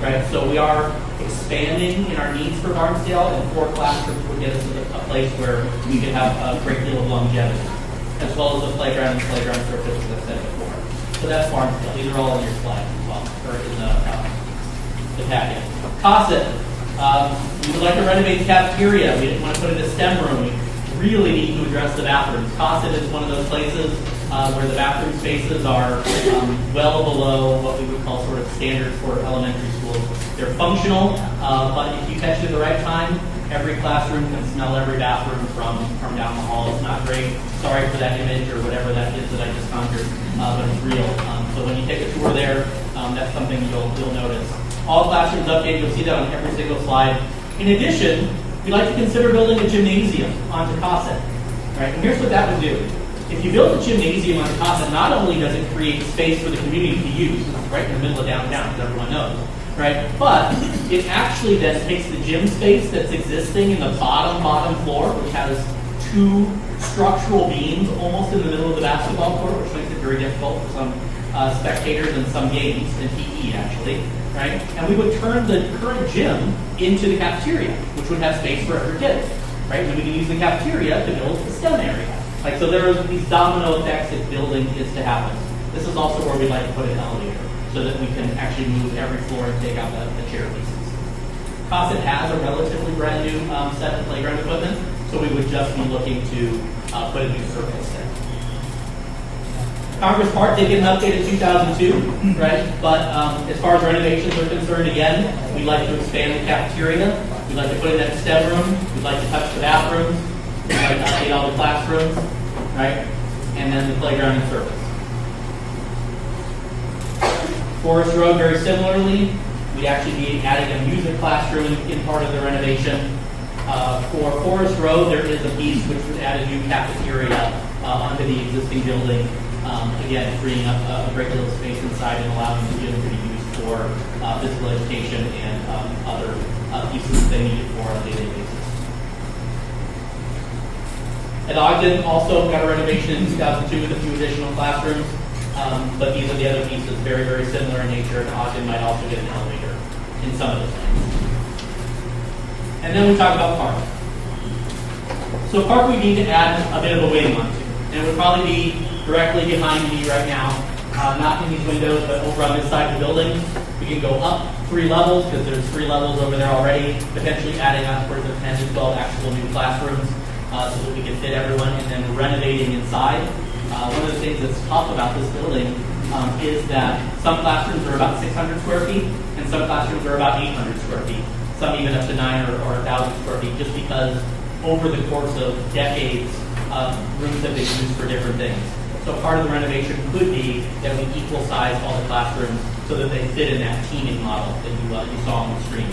Right? So we are expanding in our needs for Barnesdale, and 4 classrooms would get us to a place where we could have a great deal of longevity, as well as the playground and playground surface, as I said before. So that's Barnesdale. These are all in your slides as well, or in the packet. Cosset. We would like to renovate the cafeteria. We didn't want to put in a STEM room. We really need to address the bathrooms. Cosset is one of those places where the bathroom spaces are well below what we would call sort of standards for elementary schools. They're functional, but if you catch it at the right time, every classroom can smell every bathroom from down the hall. It's not great. Sorry for that image or whatever that is that I just conjured, but it's real. So when you take a tour there, that's something you'll notice. All classrooms updated. You'll see that on every single slide. In addition, we'd like to consider building a gymnasium onto Cosset. Right? And here's what that would do. If you build a gymnasium on Cosset, not only does it create space for the community to use, right in the middle of downtown, as everyone knows, right? But it actually then takes the gym space that's existing in the bottom floor, which has 2 structural beams almost in the middle of the basketball court, which makes it very difficult for some spectators and some games, and PE actually, right? And we would turn the current gym into the cafeteria, which would have space for every kid, right? We would use the cafeteria to build the STEM area. Like, so there are these domino effects if building is to happen. This is also where we'd like to put an elevator so that we can actually move every floor and take out the chair pieces. Cosset has a relatively brand new set of playground equipment, so we would just be looking to put a new surface there. Congress Park did get an update in 2002, right? But as far as renovations are concerned, again, we'd like to expand the cafeteria. We'd like to put in that STEM room. We'd like to touch the bathrooms. We'd like to update all the classrooms, right? And then the playground and surface. Forest Road, very similarly, we'd actually be adding a music classroom in part of the renovation. For Forest Road, there is a piece which would add a new cafeteria onto the existing building. Again, freeing up a great deal of space inside and allowing the gym to be used for physical education and other pieces that they need it for on a daily basis. At Ogden, also got a renovation in 2002 with a few additional classrooms, but these are the other pieces, very, very similar in nature, and Ogden might also get an elevator in some of those things. And then we talk about Park. So Park we need to add a bit of a wing onto, and it would probably be directly behind me right now, not in these windows, but over on this side of the building. We can go up 3 levels, because there's 3 levels over there already, potentially adding upwards of 10 to 12 actual new classrooms, so that we can fit everyone, and then renovating inside. One of the things that's tough about this building is that some classrooms are about 600 square feet, and some classrooms are about 800 square feet, some even up to 900 or 1,000 square feet, just because over the course of decades, rooms have been used for different things. So part of the renovation could be that we equal size all the classrooms so that they fit in that teaming model that you saw on the screen.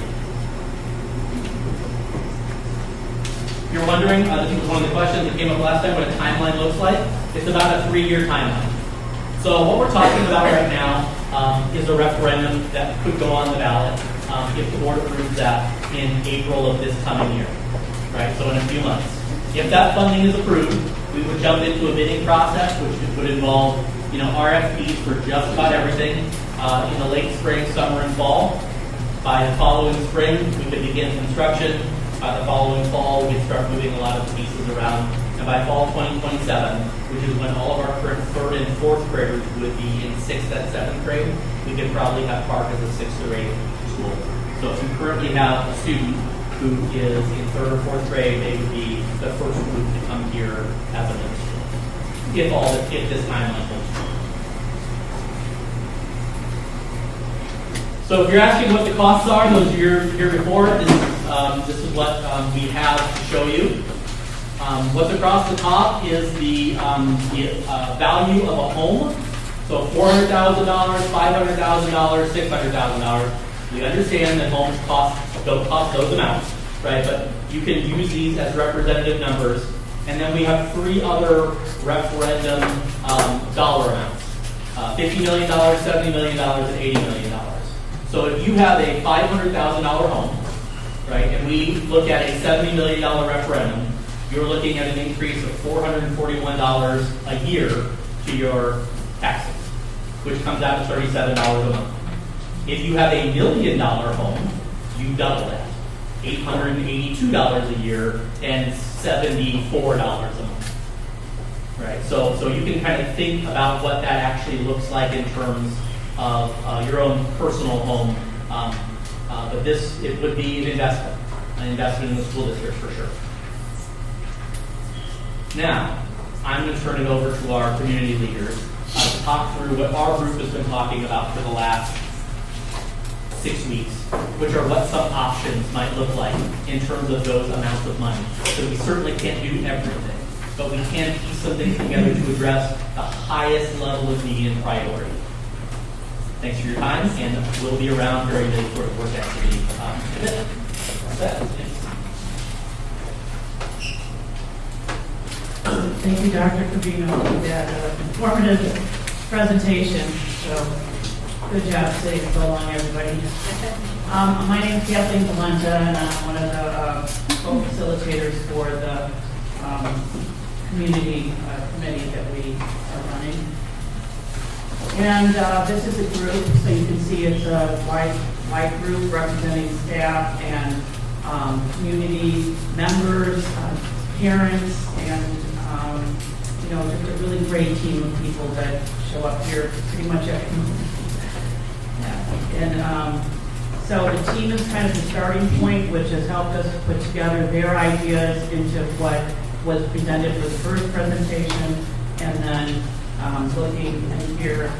you're wondering, this was one of the questions that came up last time, what a timeline looks like. It's about a 3-year timeline. So what we're talking about right now is a referendum that could go on the ballot if the board approves that in April of this coming year, right? So in a few months. If that funding is approved, we would jump into a bidding process, which would involve, RFPs for just about everything in the late spring, summer, and fall. By the following spring, we could begin construction. By the following fall, we could start moving a lot of the pieces around. And by fall 2027, which is when all of our current 3rd and 4th graders would be in 6th and 7th grade, we could probably have Park as a 6th or 8th school. So if you currently have a student who is in 3rd or 4th grade, they would be the first group to come here as a middle school, if this timeline holds true. So if you're asking what the costs are, those of you here before, this is what we have to show you. What's across the top is the value of a home. So $400,000, $500,000, $600,000. We understand that homes don't cost those amounts, right? But you can use these as representative numbers. And then we have 3 other referendum dollar amounts. $50 million, $70 million, and $80 million. So if you have a $500,000 home, right, and we look at a $70 million referendum, you're looking at an increase of $441 a year to your taxes, which comes out to $37 a month. If you have a $1 million home, you double that. $882 a year and $74 a month. Right? So you can kind of think about what that actually looks like in terms of your own personal home. But it would be an investment in the school district for sure. Now, I'm going to turn it over to our community leaders to talk through what our group has been talking about for the last 6 weeks, which are what some options might look like in terms of those amounts of money. So we certainly can't do everything, but we can piece some things together to address the highest level of need and priority. Thanks for your time, and we'll be around during the sort of work activity. Thank you, Dr. Covino, for that informative presentation. So, good job staying so long, everybody. My name is Kathleen Valenta, and I'm one of the co-facilitators for the community committee that we are running. And this is a group, so you can see it's a wide group representing staff and community members, parents, and just a really great team of people that show up here pretty much every month. Yeah. And so the team is kind of the starting point, which has helped us put together their ideas into what was presented for the first presentation, and then looking in here,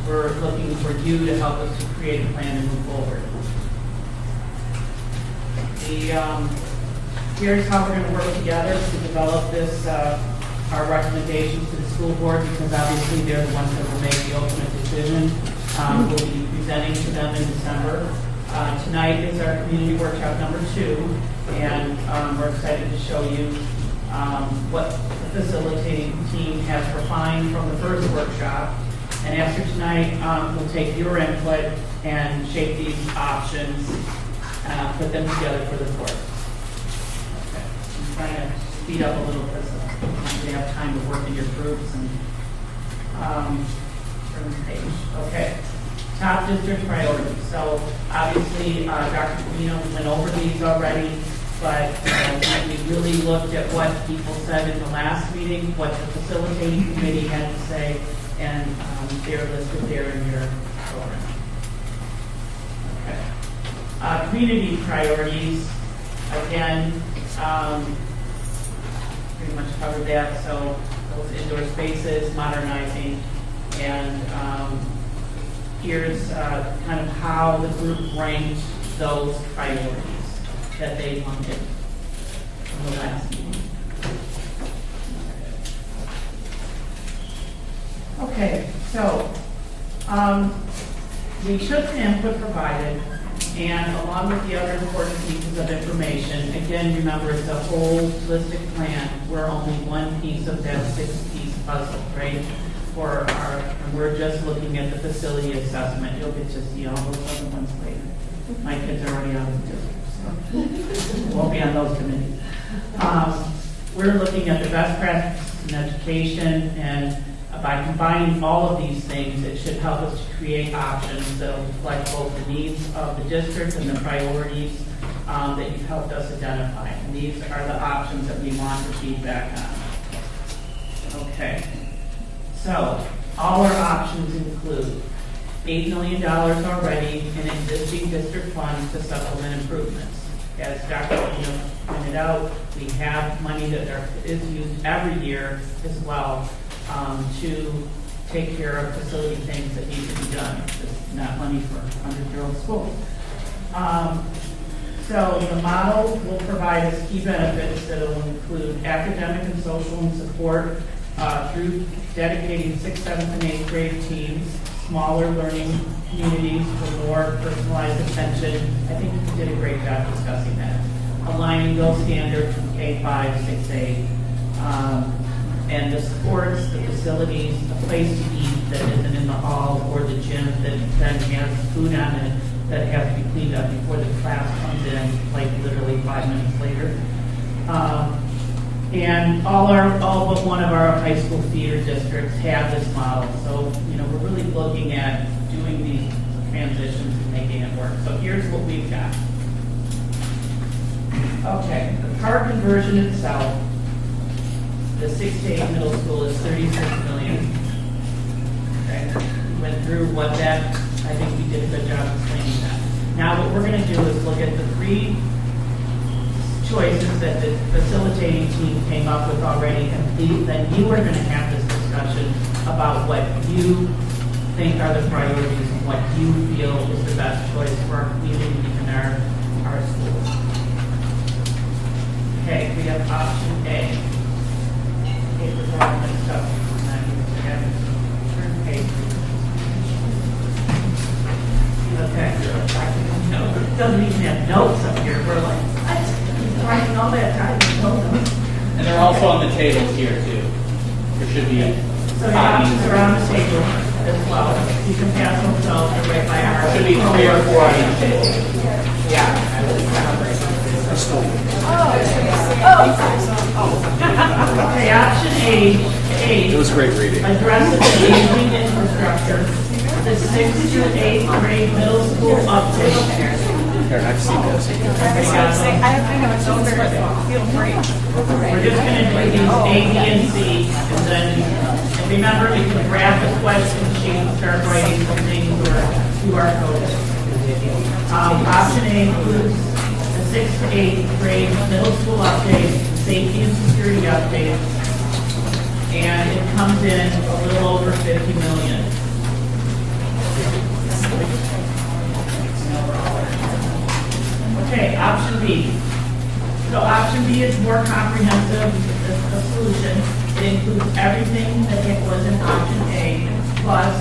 we're looking for you to help us to create a plan and move forward. Here's how we're going to work together to develop this, our recommendations to the school board, because obviously they're the ones that will make the ultimate decision. We'll be presenting to them in December. Tonight is our community workshop number 2, and we're excited to show you what the facilitating team has refined from the first workshop. And after tonight, we'll take your input and shape these options, put them together for the board. Okay. I'm trying to speed up a little bit so you have time to work in your groups and turn the page. Okay. Top district priorities. So obviously, Dr. Covino went over these already, but we really looked at what people said in the last meeting, what the facilitating committee had to say, and they're listed there in your program. Okay. Community priorities, again, pretty much covered that. So those indoor spaces, modernizing, and here's kind of how the group ranked those priorities that they wanted from the last meeting. Okay, so the input provided, And along with the other important pieces of information, again, remember it's a holistic plan. We're only one piece of that six-piece puzzle, right? And we're just looking at the facility assessment. You'll get to see all those other ones later. My kids are already out of the district, so won't be on those committees. We're looking at the best practices in education, and by combining all of these things, it should help us to create options that will reflect both the needs of the district and the priorities that you've helped us identify. And these are the options that we want your feedback on. Okay. So, all our options include $8 million already in existing district funds to supplement improvements. As Dr. O'Neill pointed out, we have money that is used every year as well to take care of facility things that need to be done. It's not money for 100-year-old schools. So the model will provide us key benefits that will include academic and social and support through dedicating 6th, 7th, and 8th grade teams, smaller learning communities for more personalized attention. I think you did a great job discussing that. Aligning those standards from K-5, 6-8. And the sports, the facilities, a place to eat that isn't in the hall or the gym that then has food on it that has to be cleaned up before the class comes in, like literally 5 minutes later. And all but one of our high school theater districts have this model. So, we're really looking at doing these transitions and making it work. So here's what we've got. Okay, the car conversion itself, the 6 to 8 middle school is $36 million. Okay, went through what that, I think we did a good job explaining that. Now what we're going to do is look at the 3 choices that the facilitating team came up with already, and then you are going to have this discussion about what you think are the priorities and what you feel is the best choice for our community and our schools. Okay, we have option A. Papers all mixed up. Turn page. Okay. No, it doesn't even have notes up here. We're like, what? Writing all that time, no notes. And they're also on the tables here too. There should be So the options are on the table as well. You can pass those out right by our. Should be 3 or 4 on each table. Okay, option A. It was great reading. Addresses the aging infrastructure, the 6th to 8th grade middle school update. Here, I've seen this. I know it's over. Feel free. We're just going to do these A, B, and C, and then remember you can grab the question sheet and start writing some things or QR codes. Option A includes the 6th to 8th grade middle school update, safety and security update, and it comes in a little over $50 million. Okay, option B. So option B is more comprehensive a solution. It includes everything that it was in option A, plus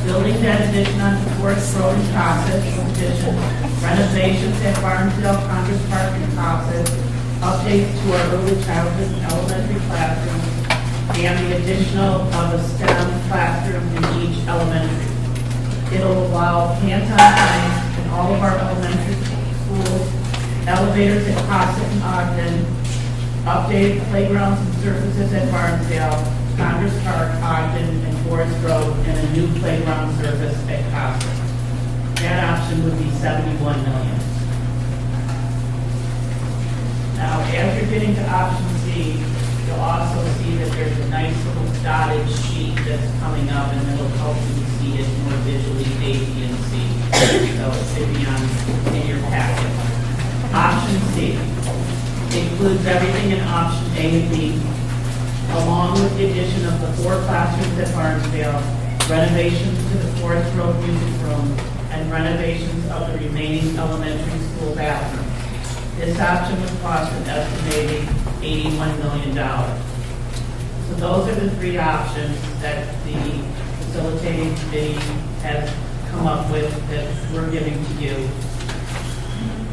building that addition onto Forest Road and Cosset addition, renovations at Barnesdale, Congress Park, and Cosset, updates to our early childhood and elementary classrooms, and the additional of a STEM classroom in each elementary. It'll allow hands-on time in all of our elementary schools, elevators at Cosset and Ogden, updated playgrounds and surfaces at Barnesdale, Congress Park, Ogden, and Forest Road, and a new playground surface at Cosset. That option would be $71 million. Now, as you're getting to option C, you'll also see that there's a nice little dotted sheet that's coming up, and it'll help you see it more visually, A, B, and C. So it should be in your packet. Option C includes everything in option A and B, along with the addition of the 4 classrooms at Barnesdale, renovations to the Forest Road music room, and renovations of the remaining elementary school bathrooms. This option would cost an estimated $81 million. So those are the 3 options that the facilitating committee has come up with that we're giving to you.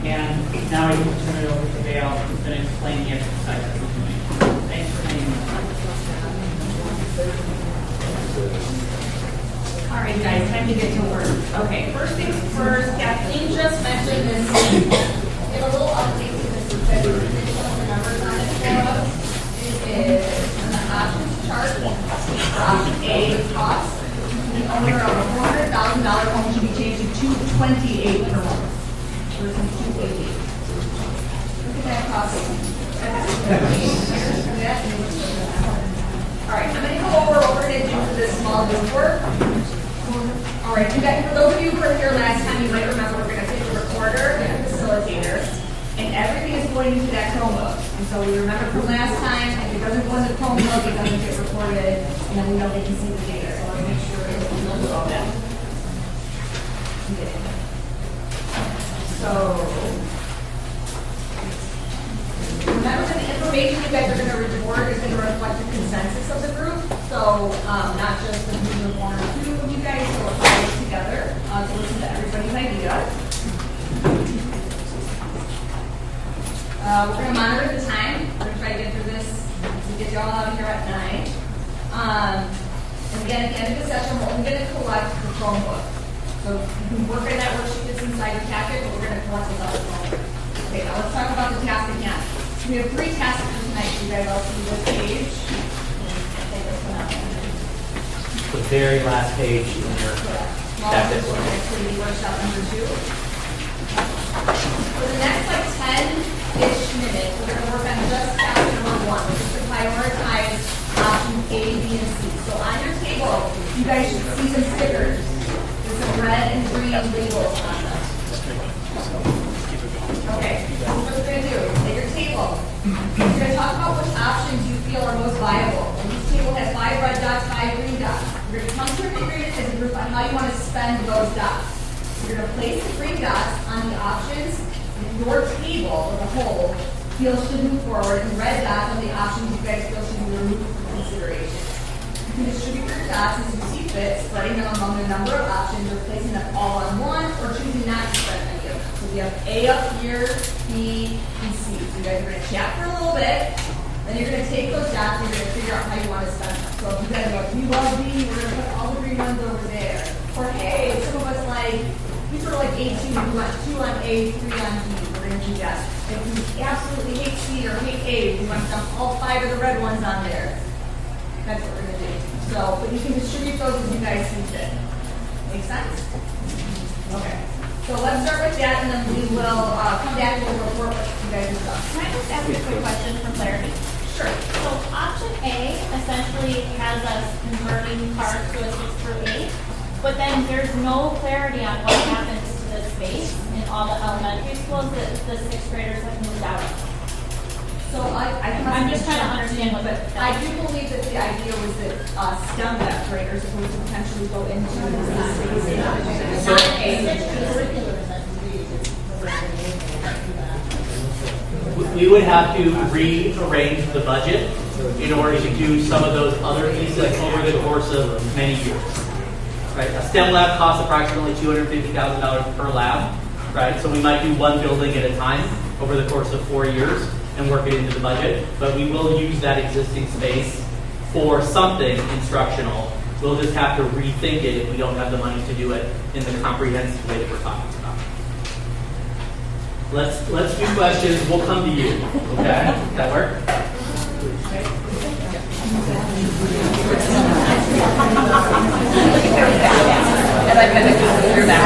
And now I can turn it over to Dale, who's going to explain the exercise that we're doing. Thanks for hanging with us. All right, guys, time to get to work. Okay, first things first, Kathleen just mentioned this. Give a little update to this because we did some of the numbers on it for us. It is on the options chart. Option A, the cost. The owner of a $400,000 home should be changed to $228,000 per month versus $280,000. Look at that cost. All right, I'm going to go over what we're going to do for this small group work. All right, you guys, for those of you who were here last time, you might remember we're going to take a recorder and a facilitator, and everything is going into that Chromebook. And so we remember from last time, if it doesn't go in the Chromebook, it doesn't get recorded, and then we know they can see the data. So I want to make sure that we know all that. Okay. So remember that the information you guys are going to record is going to reflect the consensus of the group. So not just the view of one or two of you guys, so we're all together to listen to everybody's idea. We're going to monitor the time. We're going to try to get through this to get you all out of here at 9. And again, at the end of the session, we're only going to collect the Chromebook. So you can work on that worksheet that's inside your packet, but we're going to collect without the Chromebook. Okay, now let's talk about the task at hand. We have 3 tasks for tonight. You guys all see this page. The very last page in your packet. Activity workshop number 2. For the next 10-ish minutes, we're going to work on just task number 1, which is to prioritize options A, B, and C. So on your table, you guys should see some stickers. There's some red and green labels on them. Okay, so what we're going to do is at your table, you're going to talk about which options you feel are most viable. And each table has 5 red dots, 5 green dots. You're going to come to an agreement as a group on how you want to spend those dots. You're going to place the green dots on the options that your table as a whole feels should move forward, and red dots on the options you guys feel should be removed from consideration. You can distribute your dots as you see fit, spreading them among a number of options, or placing them all on one, or choosing not to spread any of them. So we have A up here, B, and C. So you guys are going to chat for a little bit, then you're going to take those dots and you're going to figure out how you want to spend them. So if you guys go, we love B, we're going to put all the green ones over there. Or hey, some of us we sort of like A2, we want 2 on A, 3 on B. We're going to do that. If we absolutely hate C or hate A, we want to dump all 5 of the red ones on there. That's what we're going to do. So, but you can distribute those as you guys see fit. Make sense? Okay. So let's start with that, and then we will come back and we'll report what you guys have done. Can I just ask a quick question for clarity? Sure. So option A essentially has us converting parts to a 6 through 8, but then there's no clarity on what happens to the space in all the elementary schools that the 6th graders have moved out of. So I'm just trying to understand what but I do believe that the idea was that STEM math graders are going to potentially go into We would have to rearrange the budget in order to do some of those other pieces over the course of many years. Right? A STEM lab costs approximately $250,000 per lab. Right? So we might do one building at a time over the course of 4 years and work it into the budget. But we will use that existing space for something instructional. We'll just have to rethink it if we don't have the money to do it in the comprehensive way that we're talking about. Let's do questions. We'll come to you. Okay? Does that work? And I'm going to go through that.